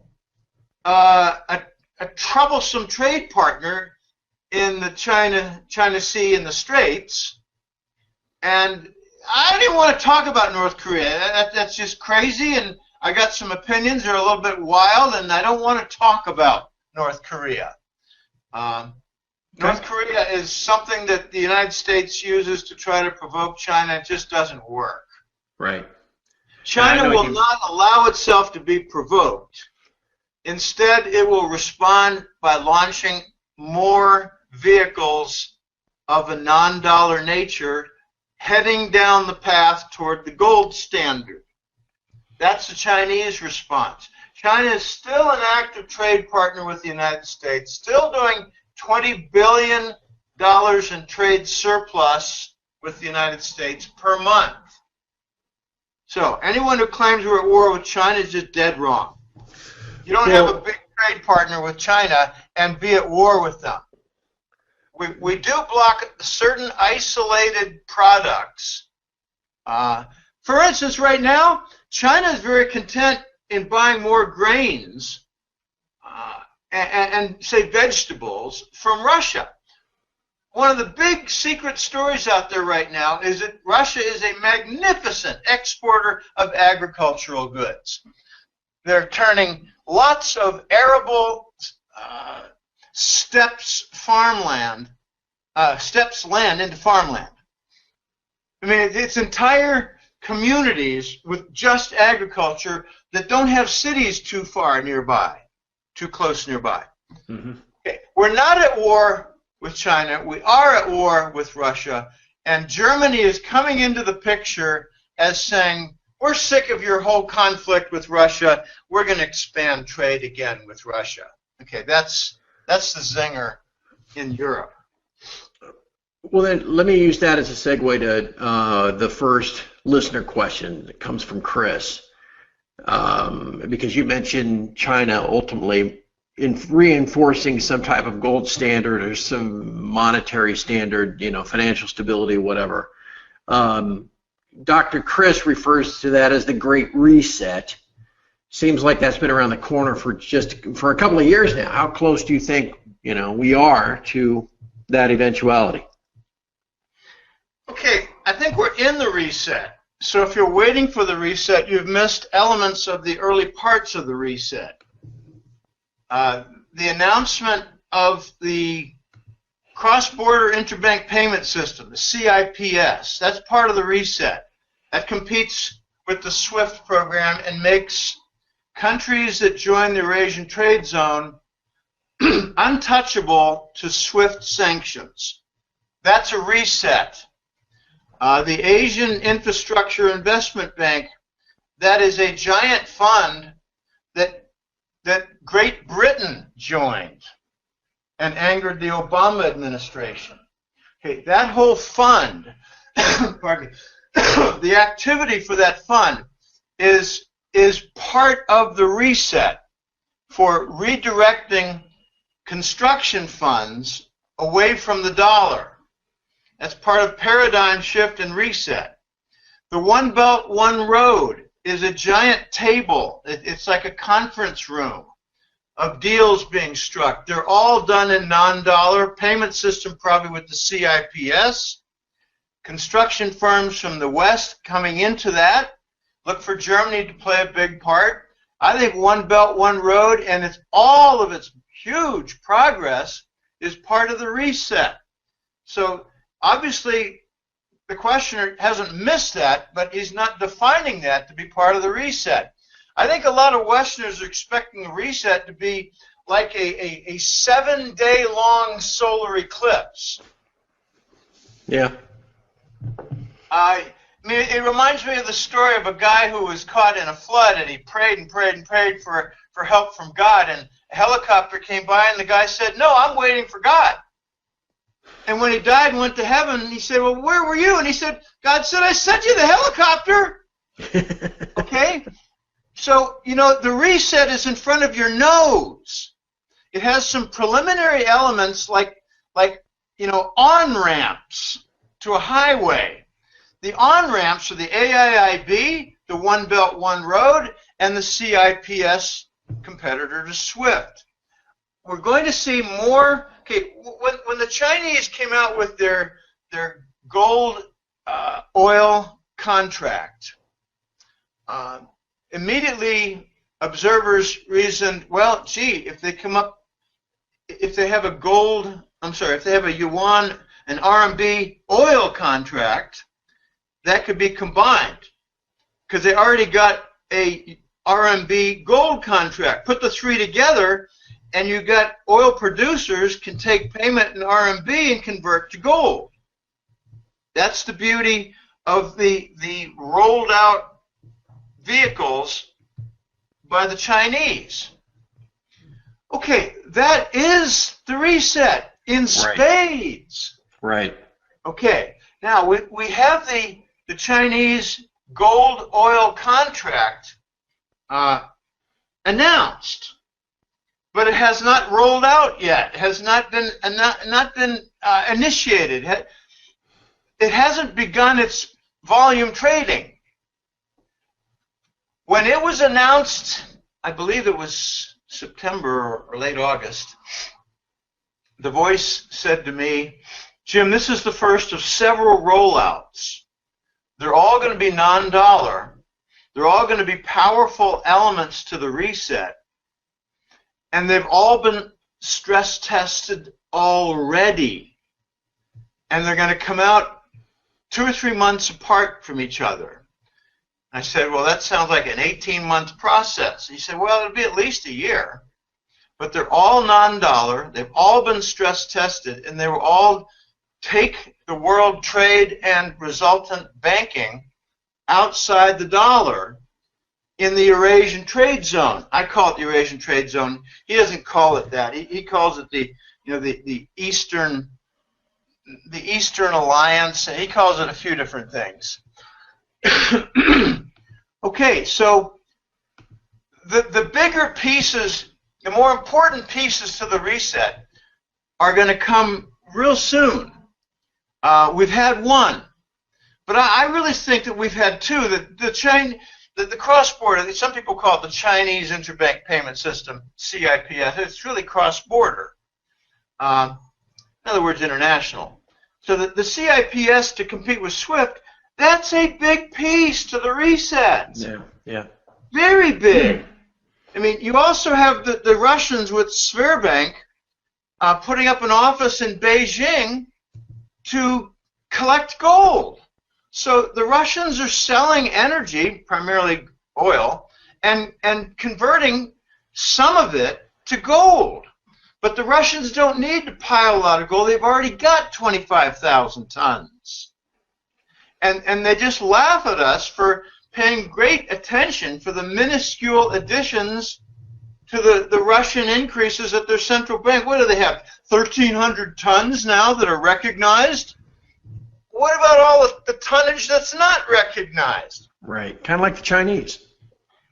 a troublesome trade partner in the China Sea and the Straits, and I didn't want to talk about North Korea. That's just crazy, and I got some opinions. They're a little bit wild, and I don't want to talk about North Korea. North Korea is something that the United States uses to try to provoke China. It just doesn't work. Right. China will not allow itself to be provoked. Instead, it will respond by launching more vehicles of a non-dollar nature heading down the path toward the gold standard. That's the Chinese response. China is still an active trade partner with the United States, still doing $20 billion in trade surplus with the United States per month. So anyone who claims we're at war with China is just dead wrong. You don't have a big trade partner with China and be at war with them. We do block certain isolated products. For instance, right now, China is very content in buying more grains and say vegetables from Russia. One of the big secret stories out there right now is that Russia is a magnificent exporter of agricultural goods. They're turning lots of arable steppes land into farmland. I mean, it's entire communities with just agriculture that don't have cities too close nearby. Mm-hmm. Okay. We're not at war with China. We are at war with Russia, and Germany is coming into the picture as saying, we're sick of your whole conflict with Russia. We're going to expand trade again with Russia. Okay, that's the zinger in Europe. Well, then let me use that as a segue to the first listener question that comes from Chris. Because you mentioned China ultimately in reinforcing some type of gold standard or some monetary standard, financial stability, whatever. Dr. Chris refers to that as the Great Reset. Seems like that's been around the corner for a couple of years now. How close do you think we are to that eventuality? Okay, I think we're in the reset. So if you're waiting for the reset, you've missed elements of the early parts of the reset. The announcement of the cross-border interbank payment system, the CIPS, that's part of the reset. That competes with the SWIFT program and makes countries that join the Eurasian Trade Zone untouchable to SWIFT sanctions. That's a reset. The Asian Infrastructure Investment Bank, that is a giant fund that Great Britain joined and angered the Obama administration. Okay, that whole fund, pardon me, the activity for that fund is part of the reset for redirecting construction funds away from the dollar. That's part of paradigm shift and reset. The One Belt, One Road is a giant table. It's like a conference room of deals being struck. They're all done in non-dollar. Payment system probably with the CIPS. Construction firms from the West coming into that. Look for Germany to play a big part. I think One Belt, One Road and all of its huge progress is part of the reset. So obviously, the questioner hasn't missed that, but he's not defining that to be part of the reset. I think a lot of Westerners are expecting the reset to be like a 7-day-long solar eclipse. Yeah. I mean, it reminds me of the story of a guy who was caught in a flood, and he prayed and prayed and prayed for help from God, and a helicopter came by, and the guy said, "No, I'm waiting for God." And when he died and went to heaven, he said, "Well, where were you?" And he said, "God said, I sent you the helicopter." Okay? So, you know, the reset is in front of your nose. It has some preliminary elements like you know, on-ramps to a highway. The on-ramps are the AIIB, the One Belt, One Road, and the CIPS competitor to SWIFT. We're going to see more. Okay, when the Chinese came out with their gold oil contract, immediately observers reasoned, well, gee, if they have a yuan, an RMB oil contract, that could be combined because they already got a RMB gold contract. Put the three together, and you got oil producers can take payment in RMB and convert to gold. That's the beauty of the rolled out vehicles by the Chinese. Okay, that is the reset in spades. Right. Okay, now we have the Chinese gold oil contract announced, but it has not rolled out yet. It has not been initiated. It hasn't begun its volume trading. When it was announced, I believe it was September or late August, the voice said to me, "Jim, this is the first of several rollouts. They're all going to be non-dollar. They're all going to be powerful elements to the reset. And they've all been stress tested already. And they're going to come out 2 or 3 months apart from each other." I said, "Well, that sounds like an 18-month process." He said, "Well, it'll be at least a year. But they're all non-dollar. They've all been stress tested, and they will all take the world trade and resultant banking outside the dollar in the Eurasian trade zone." I call it the Eurasian trade zone. He doesn't call it that. He calls it the Eastern Alliance. He calls it a few different things. Okay, so the bigger pieces, the more important pieces to the reset are going to come real soon. We've had one, but I really think that we've had two. The cross-border, some people call it the Chinese Interbank Payment System, CIPS. It's really cross-border. In other words, international. So the CIPS to compete with SWIFT, that's a big piece to the reset. Yeah, yeah. Very big. I mean, you also have the Russians with Sberbank putting up an office in Beijing to collect gold. So the Russians are selling energy, primarily oil, and converting some of it to gold. But the Russians don't need to pile a lot of gold. They've already got 25,000 tons. And they just laugh at us for paying great attention for the minuscule additions to the Russian increases at their central bank. What do they have, 1,300 tons now that are recognized? What about all the tonnage that's not recognized? Right, kind of like the Chinese.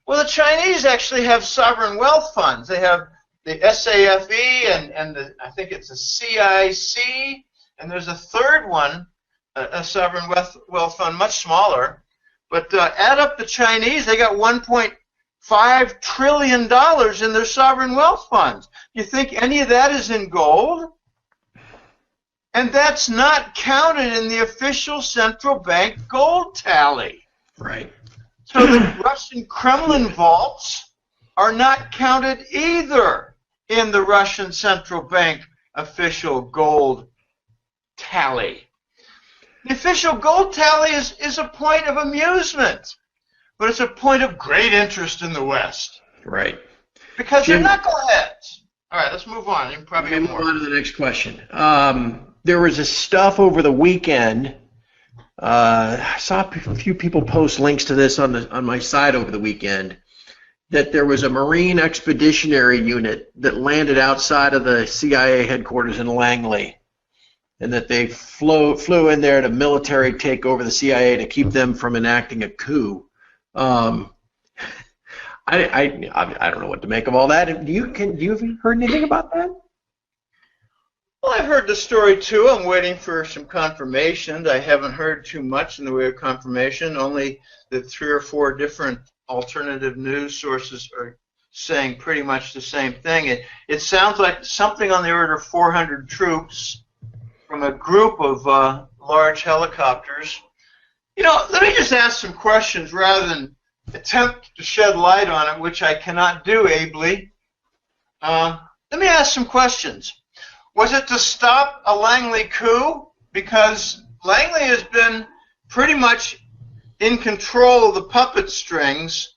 Well, the Chinese actually have sovereign wealth funds. They have the SAFE and I think it's a CIC, and there's a third one, a sovereign wealth fund, much smaller. But add up the Chinese, they got $1.5 trillion in their sovereign wealth funds. You think any of that is in gold? And that's not counted in the official central bank gold tally. Right. So the Russian Kremlin vaults are not counted either in the Russian central bank official gold tally. The official gold tally is a point of amusement, but it's a point of great interest in the West. Right. Because they're knuckleheads. All right, let's move on. You can probably move on to the next question. There was a stuff over the weekend. I saw a few people post links to this on my site over the weekend, that there was a Marine Expeditionary Unit that landed outside of the CIA headquarters in Langley, and that they flew in there to military take over the CIA to keep them from enacting a coup. I don't know what to make of all that. Do you heard anything about that? Well, I've heard the story too. I'm waiting for some confirmation. I haven't heard too much in the way of confirmation, only that 3 or 4 different alternative news sources are saying pretty much the same thing. It sounds like something on the order of 400 troops from a group of large helicopters. You know, let me just ask some questions rather than attempt to shed light on it, which I cannot do ably. Let me ask some questions. Was it to stop a Langley coup? Because Langley has been pretty much in control of the puppet strings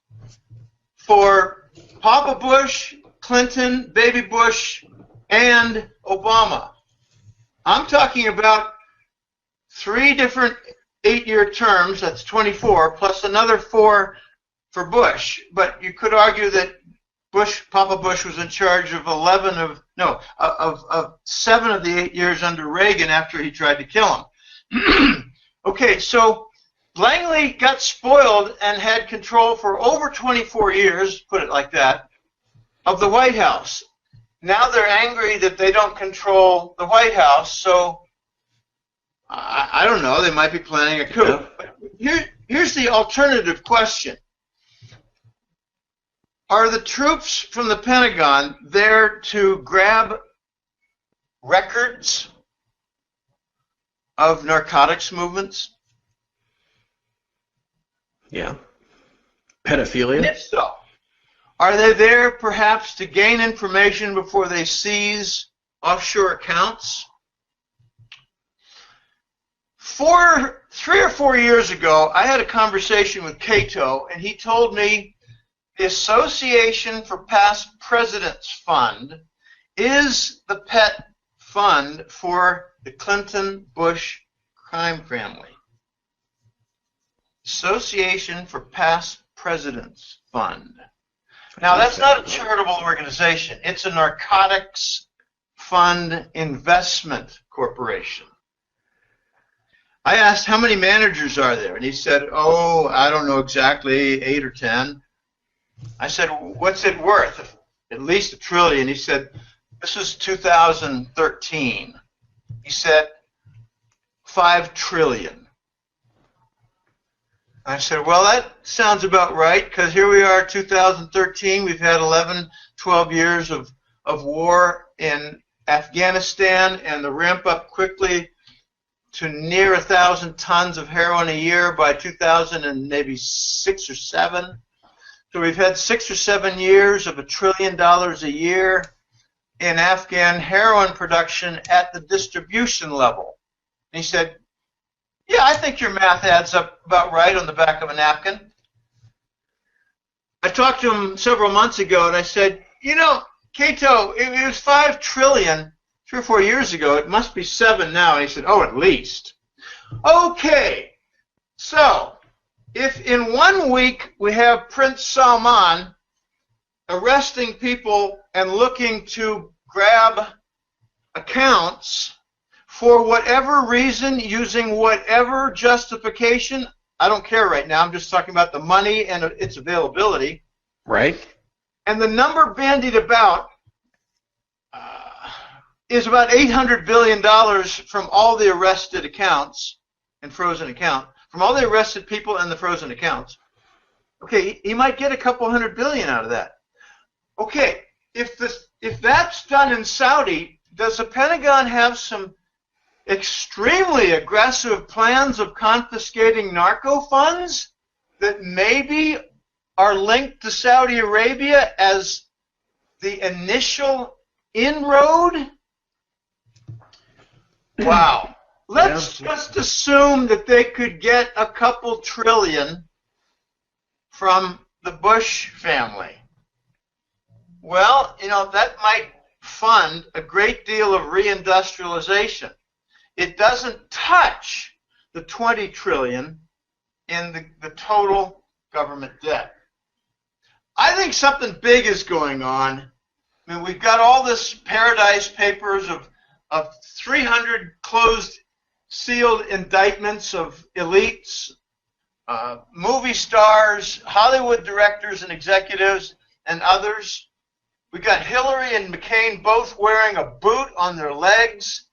for Papa Bush, Clinton, Baby Bush, and Obama. I'm talking about 3 different 8-year terms, that's 24, plus another 4 for Bush. But you could argue that Papa Bush was in charge of 7 of the 8 years under Reagan after he tried to kill him. Okay, so Langley got spoiled and had control for over 24 years, put it like that, of the White House. Now they're angry that they don't control the White House, so I don't know, they might be planning a coup. But here's the alternative question. Are the troops from the Pentagon there to grab records of narcotics movements? Yeah. Pedophilia? And if so, are they there perhaps to gain information before they seize offshore accounts? 3 or 4 years ago, I had a conversation with Cato, and he told me the Association for Past Presidents Fund is the pet fund for the Clinton-Bush crime family. Association for Past Presidents Fund. Now, that's not a charitable organization. It's a narcotics fund investment corporation. I asked, how many managers are there? And he said, oh, I don't know exactly, 8 or 10. I said, what's it worth? At least $1 trillion. He said, this is 2013. He said, 5 trillion. I said, well, that sounds about right, because here we are, 2013. We've had 11, 12 years of war in Afghanistan, and the ramp up quickly to near 1,000 tons of heroin a year by 2006 or 7. So we've had 6 or 7 years of $1 trillion a year in Afghan heroin production at the distribution level. And he said, yeah, I think your math adds up about right on the back of a napkin. I talked to him several months ago, and I said, you know, Cato, it was 5 trillion 3 or 4 years ago. It must be 7 now. And he said, oh, at least. Okay, so if in 1 week we have Prince Salman arresting people and looking to grab accounts for whatever reason, using whatever justification, I don't care right now, I'm just talking about the money and its availability. Right. And the number bandied about is about $800 billion from all the arrested accounts and frozen accounts, from all the arrested people and the frozen accounts. Okay, he might get a couple $100 billion out of that. Okay, if that's done in Saudi, does the Pentagon have some extremely aggressive plans of confiscating narco funds that maybe are linked to Saudi Arabia as the initial inroad? Wow. Let's just assume that they could get a couple trillion from the Bush family. Well, that might fund a great deal of reindustrialization. It doesn't touch the 20 trillion in the total government debt. I think something big is going on. I mean, we've got all this Paradise Papers of 300 closed, sealed indictments of elites, movie stars, Hollywood directors and executives, and others. We got Hillary and McCain both wearing a boot on their legs,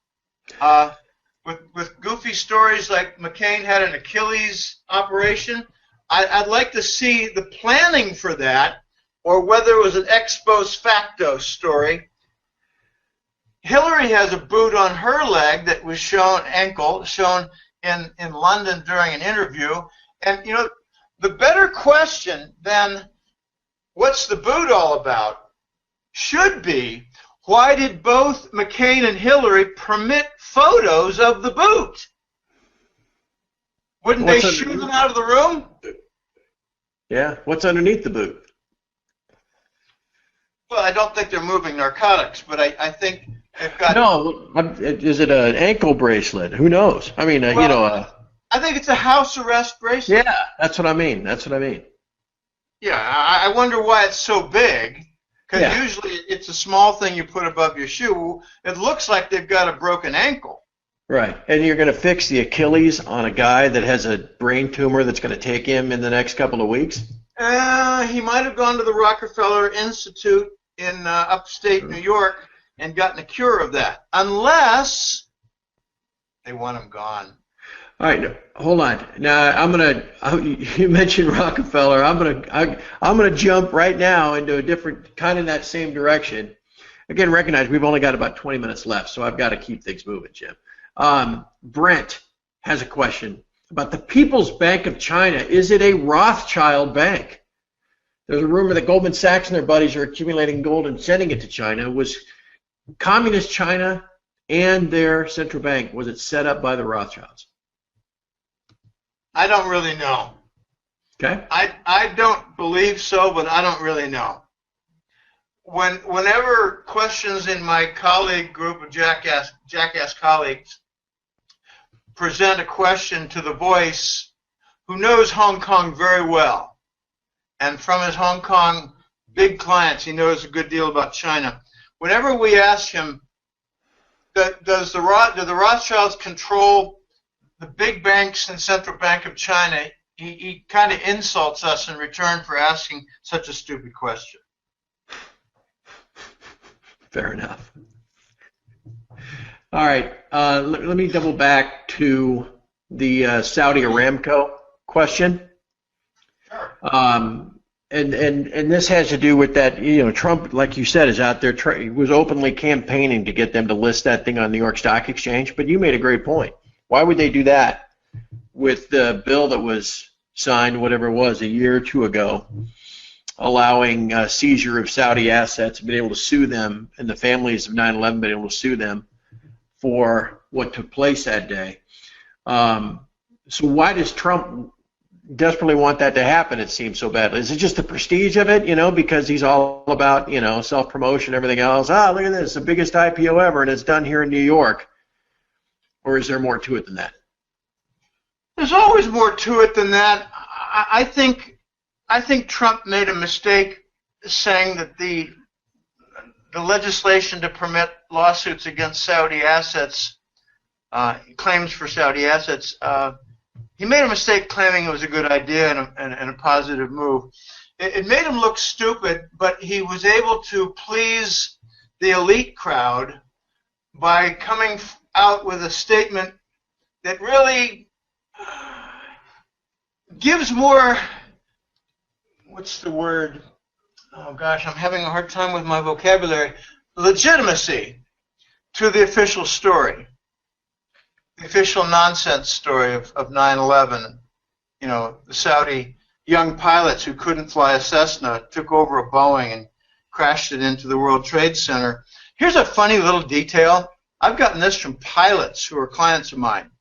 with goofy stories like McCain had an Achilles operation. I'd like to see the planning for that, or whether it was an ex post facto story. Hillary has a boot on her leg that was shown in London during an interview. And, the better question than what's the boot all about should be, why did both McCain and Hillary permit photos of the boot? Wouldn't they shoo them out of the room? Yeah. What's underneath the boot? Well, I don't think they're moving narcotics, but I think they've got... No, is it an ankle bracelet? Who knows? I mean, I think it's a house arrest bracelet. Yeah, that's what I mean. Yeah, I wonder why it's so big, because usually it's a small thing you put above your shoe. It looks like they've got a broken ankle. Right, and you're going to fix the Achilles on a guy that has a brain tumor that's going to take him in the next couple of weeks? He might have gone to the Rockefeller Institute in upstate New York and gotten a cure of that, unless they want him gone. All right, hold on. Now you mentioned Rockefeller. I'm gonna jump right now into a different kind of that same direction. Again, recognize we've only got about 20 minutes left, so I've got to keep things moving, Jim. Brent has a question about the People's Bank of China. Is it a Rothschild bank? There's a rumor that Goldman Sachs and their buddies are accumulating gold and sending it to China. Was Communist China and their central bank, was it set up by the Rothschilds? I don't really know. Okay. I don't believe so, but I don't really know. Whenever questions in my colleague group of jackass colleagues present a question to the Voice, who knows Hong Kong very well, and from his Hong Kong big clients, he knows a good deal about China. Whenever we ask him, do the Rothschilds control the big banks and Central Bank of China, he kind of insults us in return for asking such a stupid question. Fair enough. All right, let me double back to the Saudi Aramco question. Sure. And this has to do with that, Trump, like you said, is out there, was openly campaigning to get them to list that thing on New York Stock Exchange, but you made a great point. Why would they do that with the bill that was signed, whatever it was, a year or two ago, allowing seizure of Saudi assets, being able to sue them, and the families of 9/11 being able to sue them for what took place that day? So why does Trump desperately want that to happen, it seems so badly? Is it just the prestige of it, because he's all about, self-promotion, everything else? Look at this, the biggest IPO ever, and it's done here in New York. Or is there more to it than that? There's always more to it than that. I think Trump made a mistake saying that the legislation to permit lawsuits against Saudi assets, claims for Saudi assets, he made a mistake claiming it was a good idea and a positive move. It made him look stupid, but he was able to please the elite crowd by coming out with a statement that really gives more, what's the word? Oh gosh, I'm having a hard time with my vocabulary. Legitimacy to the official story, the official nonsense story of 9/11. The Saudi young pilots who couldn't fly a Cessna took over a Boeing and crashed it into the World Trade Center. Here's a funny little detail. I've gotten this from pilots who are clients of mine.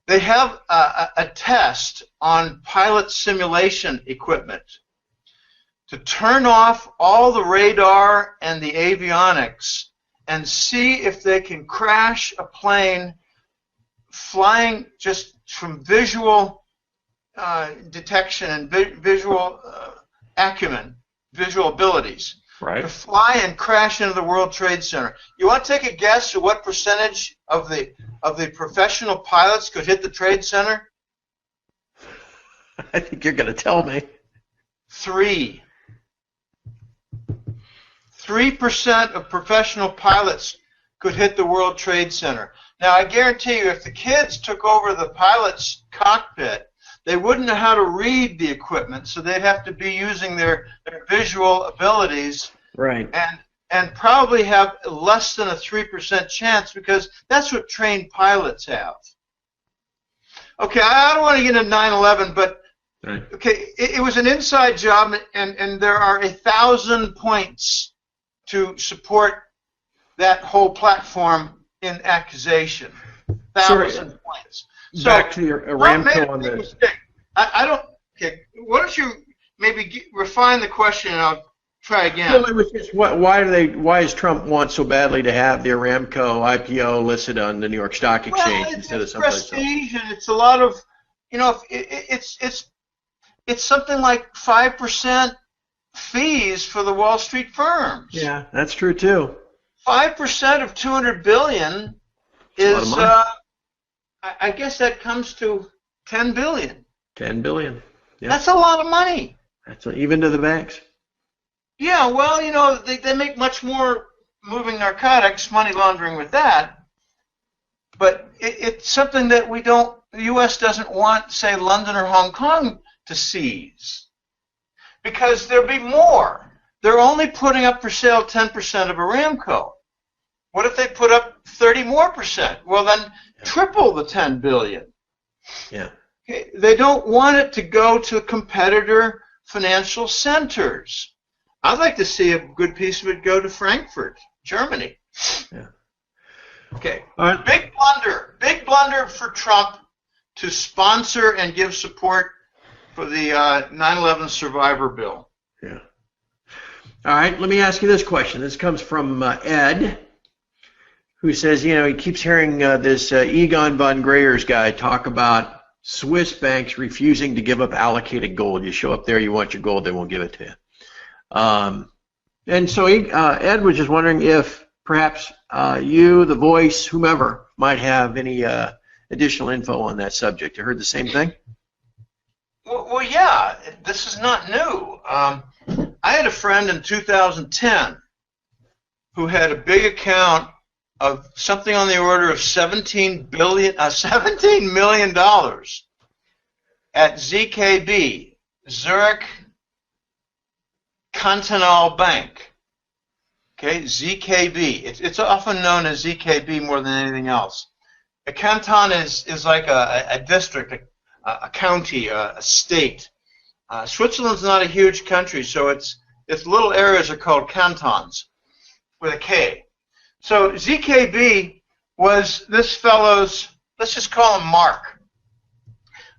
They have a test on pilot simulation equipment to turn off all the radar and the avionics and see if they can crash a plane flying just from visual detection and visual acumen, visual abilities, right, to fly and crash into the World Trade Center. You want to take a guess at what percentage of the professional pilots could hit the Trade Center? I think you're going to tell me. 3%. 3% of professional pilots could hit the World Trade Center. Now, I guarantee you, if the kids took over the pilot's cockpit, they wouldn't know how to read the equipment, so they'd have to be using their visual abilities, right, and probably have less than a 3% chance, because that's what trained pilots have. Okay, I don't want to get into 9/11, but right, okay, it was an inside job, and there are 1,000 points to support that whole platform in accusation. 1,000 points. So, back to your Aramco on this. I don't. Okay, why don't you maybe refine the question, and I'll try again. Well, it was just why does Trump want so badly to have the Aramco IPO listed on the New York Stock Exchange instead of someplace else? Prestige, and it's a lot of, it's something like 5% fees for the Wall Street firms. Yeah, that's true too. 5% of $200 billion is, I guess that comes to $10 billion. $10 billion. Yeah. That's a lot of money. That's even to the banks. Yeah, well, they make much more moving narcotics, money laundering with that. But it's something that the U.S. doesn't want, say, London or Hong Kong to seize. Because there'll be more. They're only putting up for sale 10% of Aramco. What if they put up 30% more? Well, then triple the $10 billion. Yeah. Okay. They don't want it to go to competitor financial centers. I'd like to see a good piece of it go to Frankfurt, Germany. Yeah. Okay. All right. Big blunder for Trump to sponsor and give support for the 9/11 survivor bill. Yeah. All right. Let me ask you this question. This comes from Ed, who says, he keeps hearing this Egon von Greyer's guy talk about Swiss banks refusing to give up allocated gold. You show up there, you want your gold, they won't give it to you. And so Ed was just wondering if perhaps you, the voice, whomever, might have any additional info on that subject. You heard the same thing? Well, yeah, this is not new. I had a friend in 2010 who had a big account of something on the order of $17 million at ZKB, Zurich Cantonal Bank. Okay, ZKB. It's often known as ZKB more than anything else. A canton is like a district, a county, a state. Switzerland's not a huge country, so its little areas are called cantons with a K. So ZKB was this fellow's, let's just call him Mark.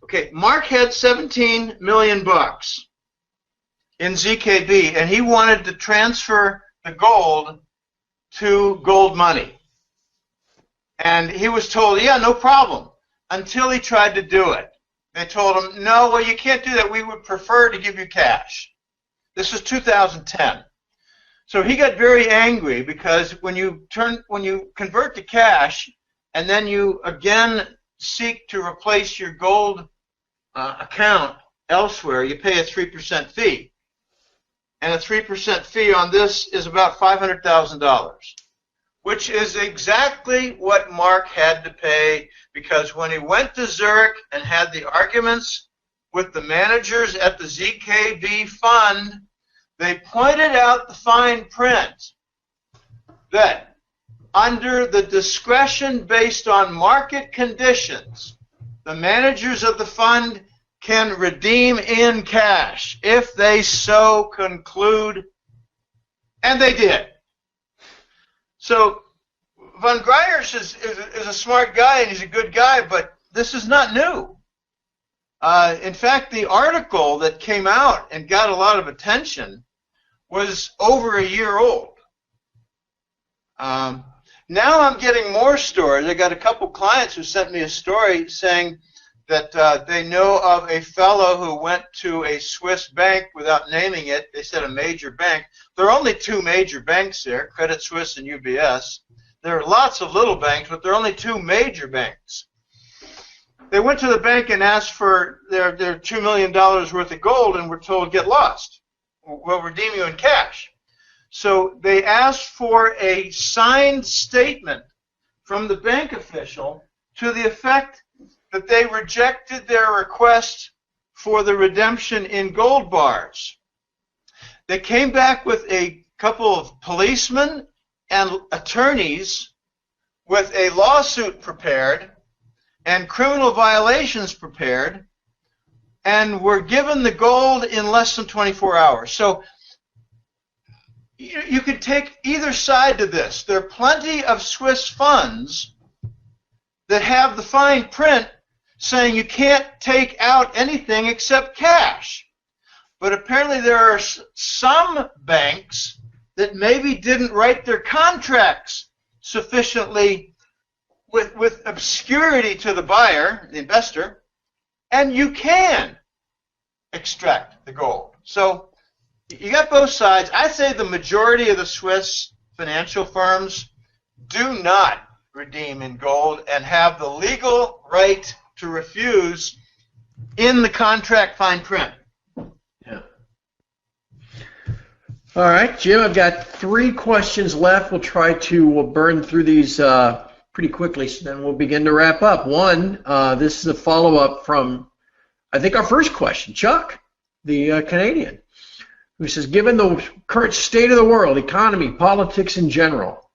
Okay, Mark had 17 million bucks in ZKB, and he wanted to transfer the gold to gold money. And he was told, yeah, no problem, until he tried to do it. They told him, no, well, you can't do that. We would prefer to give you cash. This was 2010. So he got very angry because when you convert to cash and then you again seek to replace your gold account elsewhere, you pay a 3% fee. And a 3% fee on this is about $500,000, which is exactly what Mark had to pay, because when he went to Zurich and had the arguments with the managers at the ZKB fund, they pointed out the fine print that under the discretion based on market conditions, the managers of the fund can redeem in cash if they so conclude, and they did. So Von Greyer's is a smart guy and he's a good guy, but this is not new. In fact, the article that came out and got a lot of attention was over a year old. Now I'm getting more stories. I got a couple clients who sent me a story saying that they know of a fellow who went to a Swiss bank without naming it. They said a major bank. There are only two major banks there, Credit Suisse and UBS. There are lots of little banks, but there are only two major banks. They went to the bank and asked for their $2 million worth of gold and were told, get lost. We'll redeem you in cash. So they asked for a signed statement from the bank official to the effect that they rejected their request for the redemption in gold bars. They came back with a couple of policemen and attorneys with a lawsuit prepared and criminal violations prepared, and were given the gold in less than 24 hours. So you could take either side to this. There are plenty of Swiss funds that have the fine print saying you can't take out anything except cash. But apparently there are some banks that maybe didn't write their contracts sufficiently with obscurity to the buyer, the investor, and you can extract the gold. So you got both sides. I say the majority of the Swiss financial firms do not redeem in gold and have the legal right to refuse in the contract fine print. Yeah. All right, Jim, I've got 3 questions left. We'll burn through these pretty quickly, so then we'll begin to wrap up. One, this is a follow-up from, I think, our first question, Chuck, the Canadian, who says, given the current state of the world, economy, politics in general,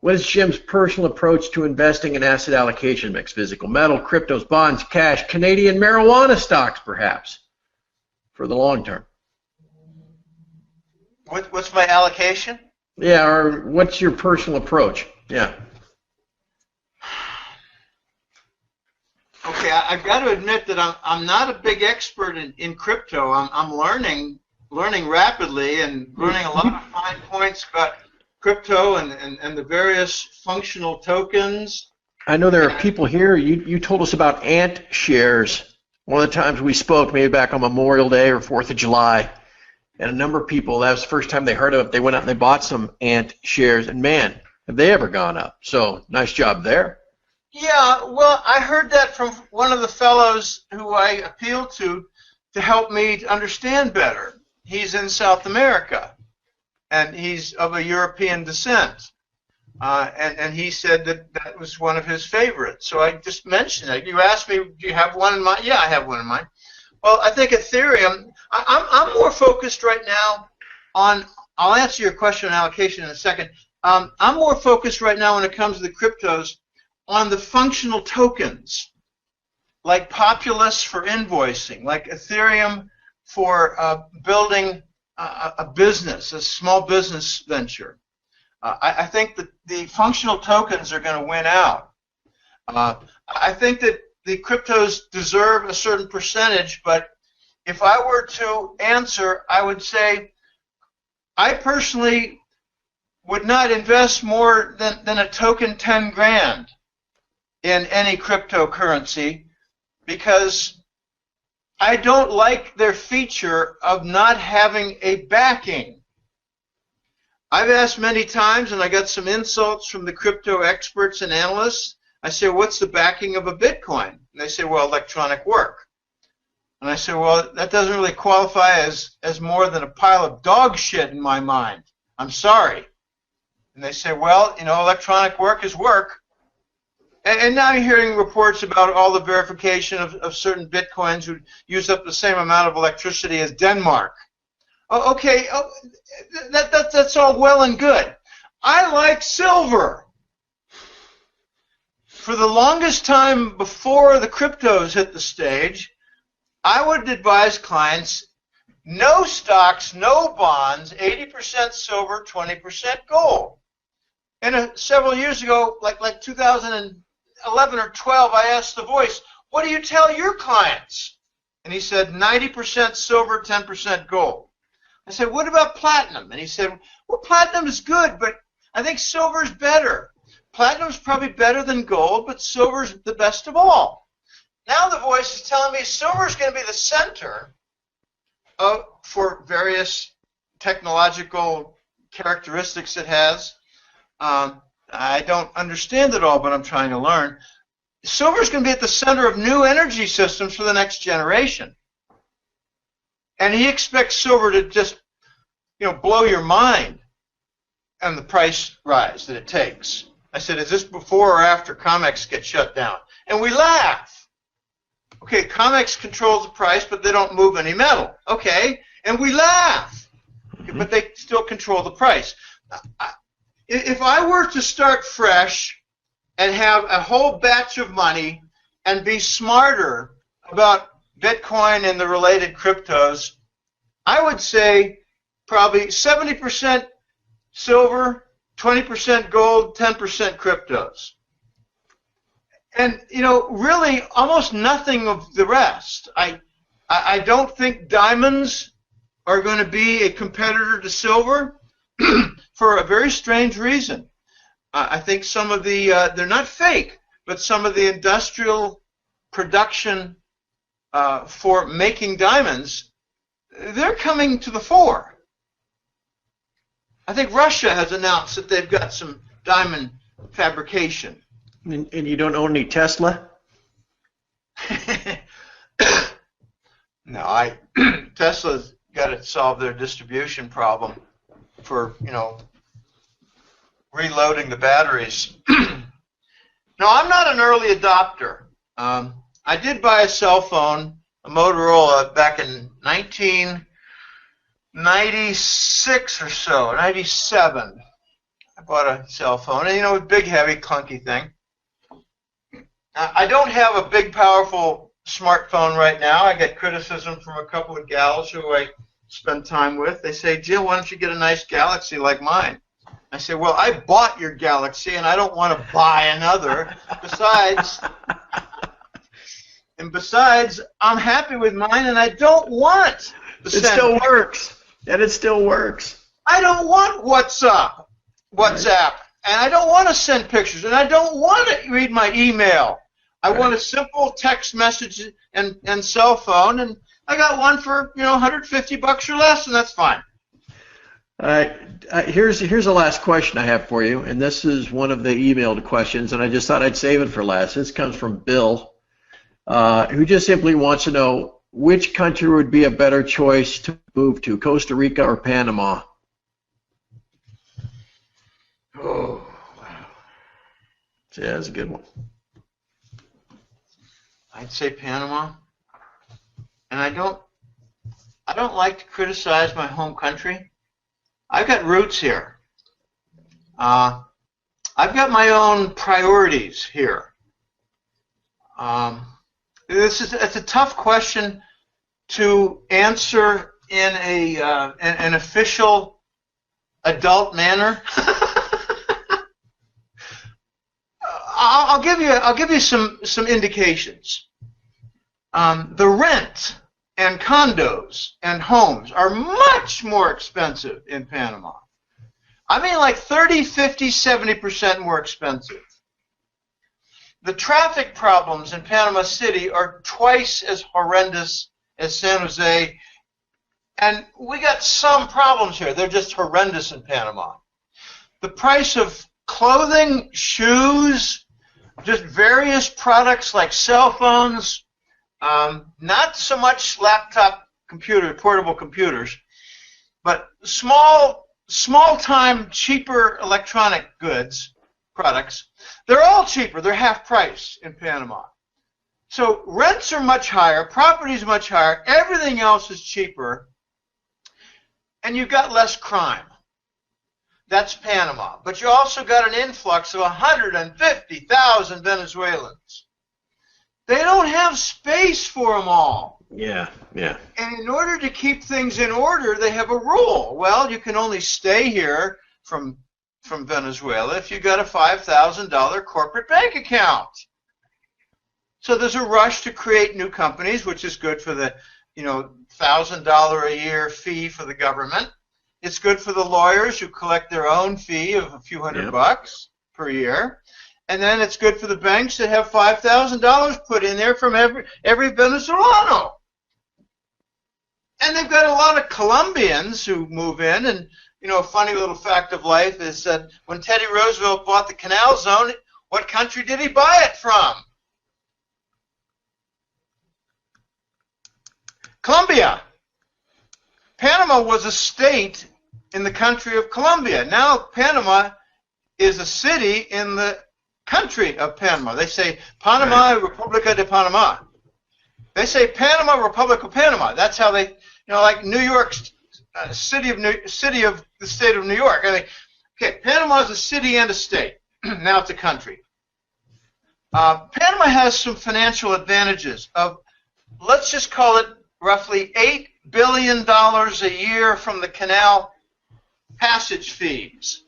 what is Jim's personal approach to investing in asset allocation mix? Physical metal, cryptos, bonds, cash, Canadian marijuana stocks, perhaps, for the long term? What's my allocation? Yeah, or what's your personal approach? Yeah. Okay, I've got to admit that I'm not a big expert in crypto. I'm learning rapidly and learning a lot of fine points about crypto and the various functional tokens. I know there are people here. You told us about Ant shares one of the times we spoke, maybe back on Memorial Day or 4th of July. And a number of people, that was the first time they heard of it, they went out and they bought some Ant shares, and man, have they ever gone up. So nice job there. Yeah, well, I heard that from one of the fellows who I appealed to help me understand better. He's in South America, and he's of a European descent. And he said that was one of his favorites. So I just mentioned it. You asked me, do you have one in mind? Yeah, I have one in mind. Well, I think Ethereum, I'm more focused right now on, I'll answer your question on allocation in a second. I'm more focused right now when it comes to the cryptos on the functional tokens, like Populous for invoicing, like Ethereum for building a business, a small business venture. I think that the functional tokens are going to win out. I think that the cryptos deserve a certain percentage, but if I were to answer, I would say I personally would not invest more than a token 10 grand in any cryptocurrency, because I don't like their feature of not having a backing. I've asked many times, and I got some insults from the crypto experts and analysts. I say, what's the backing of a Bitcoin? And they say, well, electronic work. And I say, well, that doesn't really qualify as more than a pile of dog shit in my mind. I'm sorry. And they say, well, you know, electronic work is work. And now you're hearing reports about all the verification of certain Bitcoins who use up the same amount of electricity as Denmark. Oh, okay, that's all well and good. I like silver. For the longest time before the cryptos hit the stage, I would advise clients, no stocks, no bonds, 80% silver, 20% gold. And several years ago, like 2011 or 12, I asked the voice, what do you tell your clients? And he said, 90% silver, 10% gold. I said, what about platinum? And he said, well, platinum is good, but I think silver is better. Platinum is probably better than gold, but silver is the best of all. Now the voice is telling me silver is going to be the center for various technological characteristics it has. I don't understand it all, but I'm trying to learn. Silver is going to be at the center of new energy systems for the next generation. And he expects silver to just, blow your mind and the price rise that it takes. I said, is this before or after COMEX gets shut down? And we laugh. Okay, COMEX controls the price, but they don't move any metal. Okay, and we laugh. Okay, but they still control the price. If I were to start fresh and have a whole batch of money and be smarter about Bitcoin and the related cryptos, I would say probably 70% silver, 20% gold, 10% cryptos. And, really almost nothing of the rest. I don't think diamonds are going to be a competitor to silver for a very strange reason. I think some of the, they're not fake, but some of the industrial production for making diamonds, they're coming to the fore. I think Russia has announced that they've got some diamond fabrication. And you don't own any Tesla? No, Tesla's got to solve their distribution problem for, reloading the batteries. No, I'm not an early adopter. I did buy a cell phone, a Motorola, back in 1996 or so, 97. I bought a cell phone, and a big, heavy, clunky thing. I don't have a big, powerful smartphone right now. I get criticism from a couple of gals who I spend time with. They say, Jill, why don't you get a nice Galaxy like mine? I say, well, I bought your Galaxy, and I don't want to buy another. Besides, I'm happy with mine, and I don't want it still works. And it still works. I don't want WhatsApp, and I don't want to send pictures, and I don't want to read my email. I want a simple text message and cell phone, and I got one for $150 or less, and that's fine. Here's the last question I have for you, and this is one of the emailed questions, and I just thought I'd save it for last. This comes from Bill, who just simply wants to know which country would be a better choice to move to, Costa Rica or Panama? Oh, wow. Yeah, that's a good one. I'd say Panama. And I don't like to criticize my home country. I've got roots here. I've got my own priorities here. It's a tough question to answer in an official adult manner. I'll give you some indications. The rent and condos and homes are much more expensive in Panama. I mean, like 30, 50, 70% more expensive. The traffic problems in Panama City are twice as horrendous as San Jose, and we got some problems here. They're just horrendous in Panama. The price of clothing, shoes, just various products like cell phones, not so much laptop portable computers, but small-time, cheaper electronic goods, products. They're all cheaper. They're half price in Panama. So rents are much higher, property's much higher, everything else is cheaper, and you've got less crime. That's Panama. But you also got an influx of 150,000 Venezuelans. They don't have space for them all. Yeah. And in order to keep things in order, they have a rule. Well, you can only stay here from from Venezuela if you got a $5,000 corporate bank account. So there's a rush to create new companies, which is good for the, $1,000 a year fee for the government. It's good for the lawyers who collect their own fee of a few hundred bucks per year. And then it's good for the banks that have $5,000 put in there from every Venezuelano. And they've got a lot of Colombians who move in. And, a funny little fact of life is that when Teddy Roosevelt bought the Canal Zone, what country did he buy it from? Colombia. Panama was a state in the country of Colombia. Now Panama is a city in the country of Panama. They say Panama, República de Panama. They say Panama, Republic of Panama. That's how they, like New York, city of the state of New York. Okay, Panama is a city and a state. Now it's a country. Panama has some financial advantages of, let's just call it roughly $8 billion a year from the canal passage fees.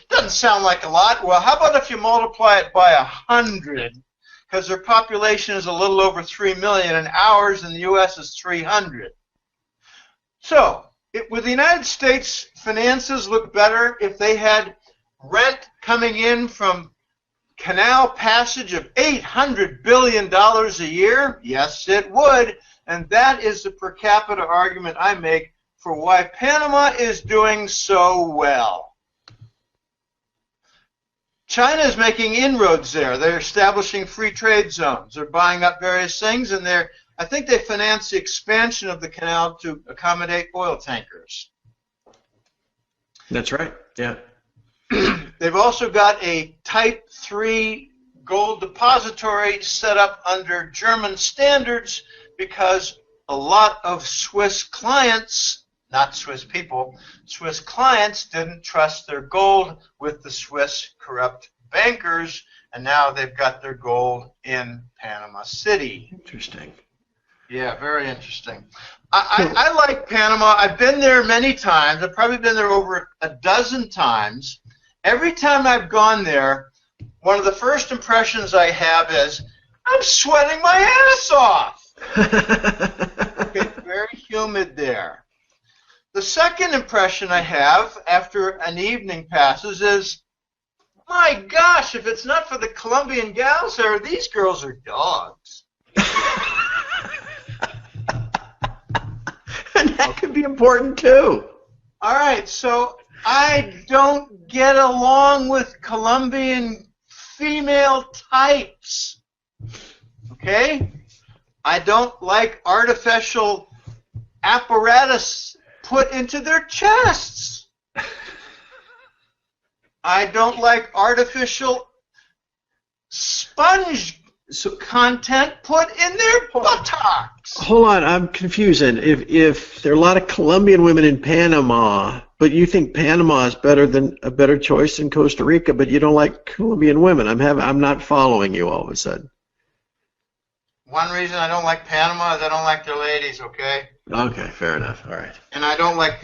Doesn't sound like a lot. Well, how about if you multiply it by 100? Because their population is a little over 3 million, and ours in the U.S. is 300. So, would the United States finances look better if they had rent coming in from canal passage of $800 billion a year? Yes, it would. And that is the per capita argument I make for why Panama is doing so well. China is making inroads there. They're establishing free trade zones. They're buying up various things, and I think they finance the expansion of the canal to accommodate oil tankers. That's right, yeah. They've also got a Type 3 gold depository set up under German standards because a lot of Swiss clients, not Swiss people, Swiss clients didn't trust their gold with the Swiss corrupt bankers, and now they've got their gold in Panama City. Interesting. Yeah, very interesting. I like Panama. I've been there many times. I've probably been there over a dozen times. Every time I've gone there, one of the first impressions I have is, I'm sweating my ass off. It's very humid there. The second impression I have after an evening passes is, my gosh, if it's not for the Colombian gals there, these girls are dogs. And that could be important too. All right, so I don't get along with Colombian female types. Okay? I don't like artificial apparatus put into their chests. I don't like artificial sponge content put in their buttocks. Hold on, I'm confusing. If there are a lot of Colombian women in Panama, but you think Panama is a better choice than Costa Rica, but you don't like Colombian women, I'm not following you all of a sudden. One reason I don't like Panama is I don't like their ladies, okay? Okay, fair enough. All right. And I don't like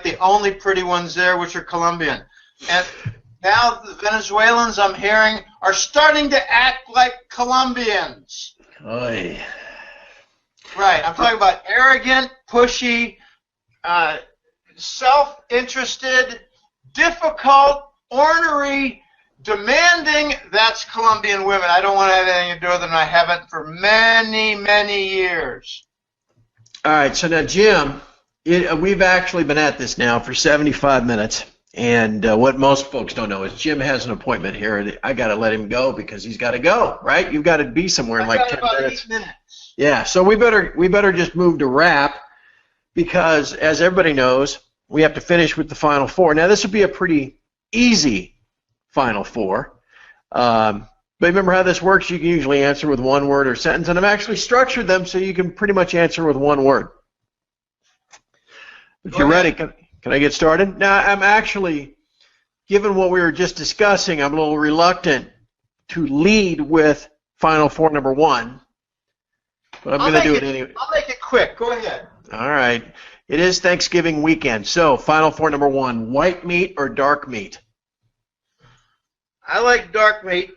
the only pretty ones there, which are Colombian. And now the Venezuelans, I'm hearing, are starting to act like Colombians. Oy. Right. I'm talking about arrogant, pushy, self-interested, difficult, ornery, demanding. That's Colombian women. I don't want to have anything to do with them. I haven't for many, many years. All right. So now, Jim, we've actually been at this now for 75 minutes. And what most folks don't know is Jim has an appointment here, and I got to let him go because he's got to go, right? You've got to be somewhere in like 10 minutes. 8 minutes. Yeah, so we better just move to wrap because, as everybody knows, we have to finish with the Final Four. Now, this would be a pretty easy Final Four. But remember how this works? You can usually answer with one word or sentence, and I've actually structured them so you can pretty much answer with one word. If you're ready, can I get started? Now, I'm actually, given what we were just discussing, I'm a little reluctant to lead with Final Four number one, but I'm going to do it anyway. I'll make it quick. Go ahead. All right. It is Thanksgiving weekend, so Final Four number one, white meat or dark meat? I like dark meat.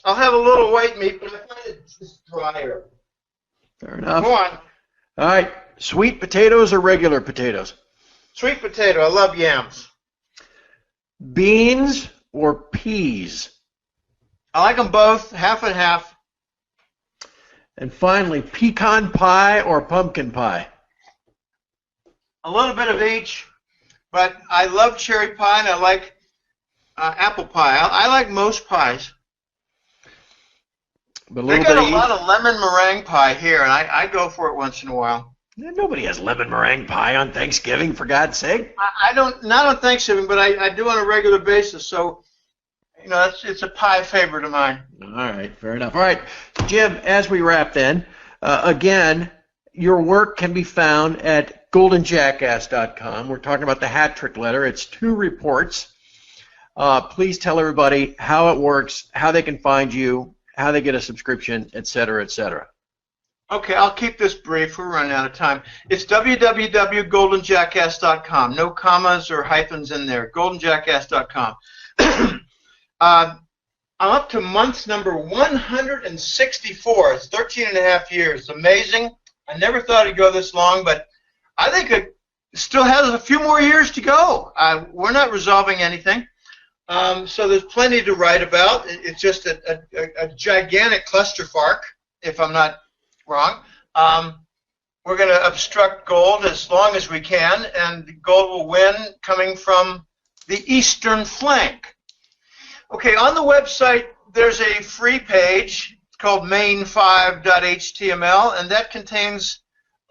I'll have a little white meat, but I find it just drier. Fair enough. Go on. All right. Sweet potatoes or regular potatoes? Sweet potato. I love yams. Beans or peas? I like them both, half and half. And finally, pecan pie or pumpkin pie? A little bit of each, but I love cherry pie and I like apple pie. I like most pies. But they got a lot of lemon meringue pie here, and I go for it once in a while. Nobody has lemon meringue pie on Thanksgiving, for God's sake. I don't, not on Thanksgiving, but I do on a regular basis. So, you know, it's a pie favorite of mine. All right, fair enough. All right, Jim, as we wrap then, again, your work can be found at goldenjackass.com. We're talking about the hat trick letter. It's 2 reports. Please tell everybody how it works, how they can find you, how they get a subscription, et cetera, et cetera. Okay, I'll keep this brief. We're running out of time. It's www.goldenjackass.com. No commas or hyphens in there. goldenjackass.com. I'm up to month number 164. It's 13 and a half years. It's amazing. I never thought it'd go this long, but I think it still has a few more years to go. We're not resolving anything. So there's plenty to write about. It's just a gigantic clusterfuck, if I'm not wrong. We're going to obstruct gold as long as we can, and gold will win coming from the eastern flank. Okay, on the website, there's a free page. It's called main5.html, and that contains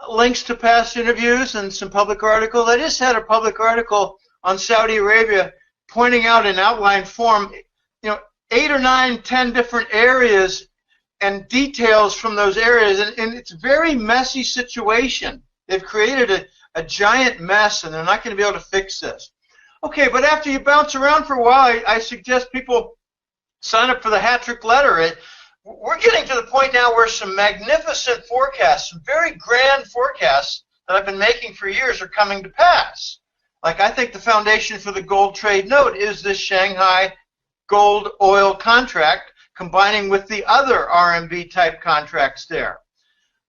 links to past interviews and some public articles. I just had a public article on Saudi Arabia pointing out in outline form, 8 or 9, 10 different areas and details from those areas, and it's a very messy situation. They've created a giant mess, and they're not going to be able to fix this. Okay, but after you bounce around for a while, I suggest people sign up for the hat trick letter. We're getting to the point now where some magnificent forecasts, some very grand forecasts that I've been making for years are coming to pass. Like, I think the foundation for the gold trade note is this Shanghai gold oil contract combining with the other RMB type contracts there.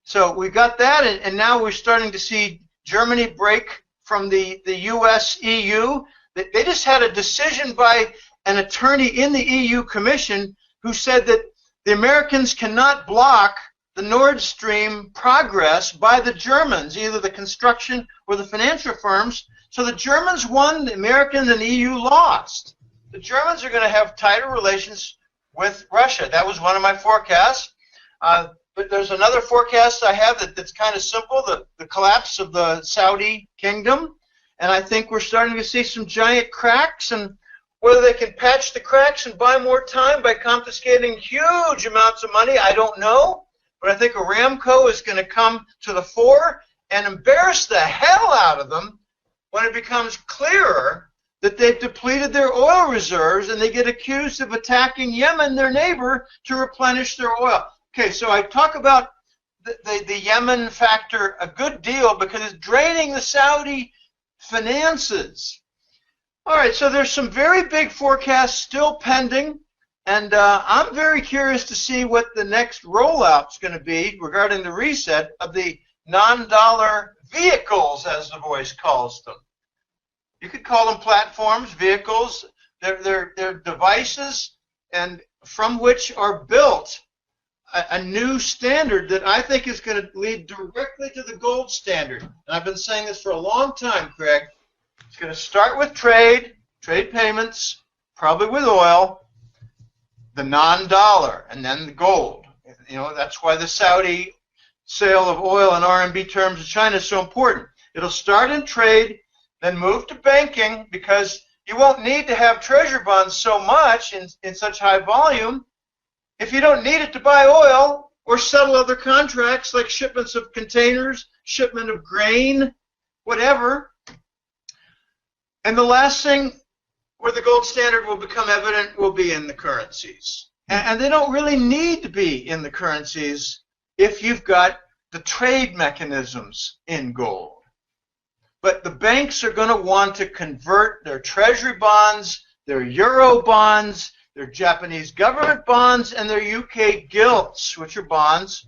So we got that, and now we're starting to see Germany break from the US EU. They just had a decision by an attorney in the EU Commission who said that the Americans cannot block the Nord Stream progress by the Germans, either the construction or the financial firms. So the Germans won, the Americans and the EU lost. The Germans are going to have tighter relations with Russia. That was one of my forecasts. But there's another forecast I have that's kind of simple, the collapse of the Saudi kingdom. And I think we're starting to see some giant cracks, and whether they can patch the cracks and buy more time by confiscating huge amounts of money, I don't know. But I think Aramco is going to come to the fore and embarrass the hell out of them when it becomes clearer that they've depleted their oil reserves and they get accused of attacking Yemen, their neighbor, to replenish their oil. Okay, so I talk about the Yemen factor a good deal because it's draining the Saudi finances. All right, so there's some very big forecasts still pending, and I'm very curious to see what the next rollout is going to be regarding the reset of the non-dollar vehicles, as the voice calls them. You could call them platforms, vehicles. They're devices, and from which are built a new standard that I think is going to lead directly to the gold standard. And I've been saying this for a long time, Craig. It's going to start with trade payments, probably with oil, the non-dollar, and then the gold. That's why the Saudi sale of oil in RMB terms to China is so important. It'll start in trade, then move to banking, because you won't need to have treasury bonds so much in such high volume if you don't need it to buy oil or settle other contracts like shipments of containers, shipment of grain, whatever. And the last thing where the gold standard will become evident will be in the currencies. And they don't really need to be in the currencies if you've got the trade mechanisms in gold. But the banks are going to want to convert their treasury bonds their Euro bonds, their Japanese government bonds, and their UK gilts, which are bonds.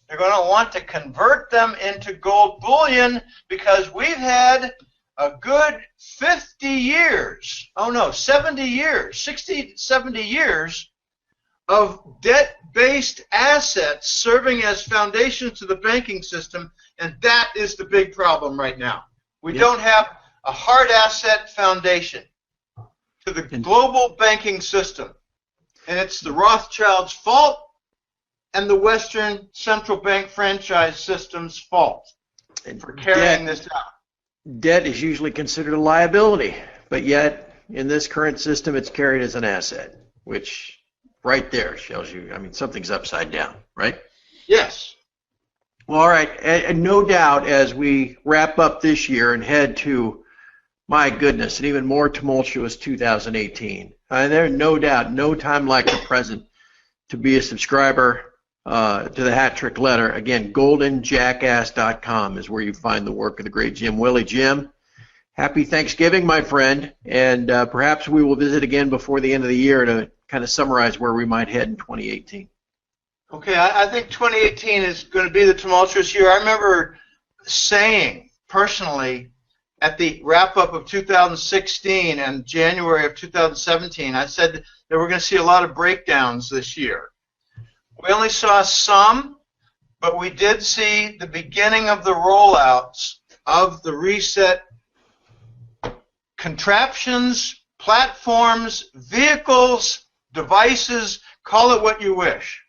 They're going to want to convert them into gold bullion because we've had a good 50 years, 70 years, 60, 70 years of debt-based assets serving as foundations to the banking system, and that is the big problem right now. We don't have a hard asset foundation to the global banking system, and it's the Rothschilds' fault and the Western central bank franchise system's fault for carrying this out. Debt is usually considered a liability, but yet in this current system it's carried as an asset, which right there shows you, I mean, something's upside down, right? Yes. Well, all right, and no doubt as we wrap up this year and head to, my goodness, an even more tumultuous 2018, there's no doubt, no time like the present to be a subscriber to the Hat Trick Letter. Again, goldenjackass.com is where you find the work of the great Jim Willie. Jim, happy Thanksgiving, my friend, and perhaps we will visit again before the end of the year to kind of summarize where we might head in 2018. Okay, I think 2018 is going to be the tumultuous year. I remember saying personally at the wrap-up of 2016 and January of 2017, I said that we're going to see a lot of breakdowns this year. We only saw some, but we did see the beginning of the rollouts of the reset contraptions, platforms, vehicles, devices, call it what you wish.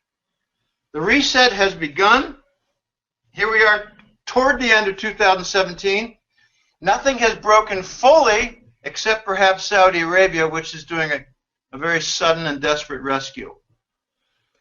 The reset has begun. Here we are toward the end of 2017. Nothing has broken fully except perhaps Saudi Arabia, which is doing a very sudden and desperate rescue.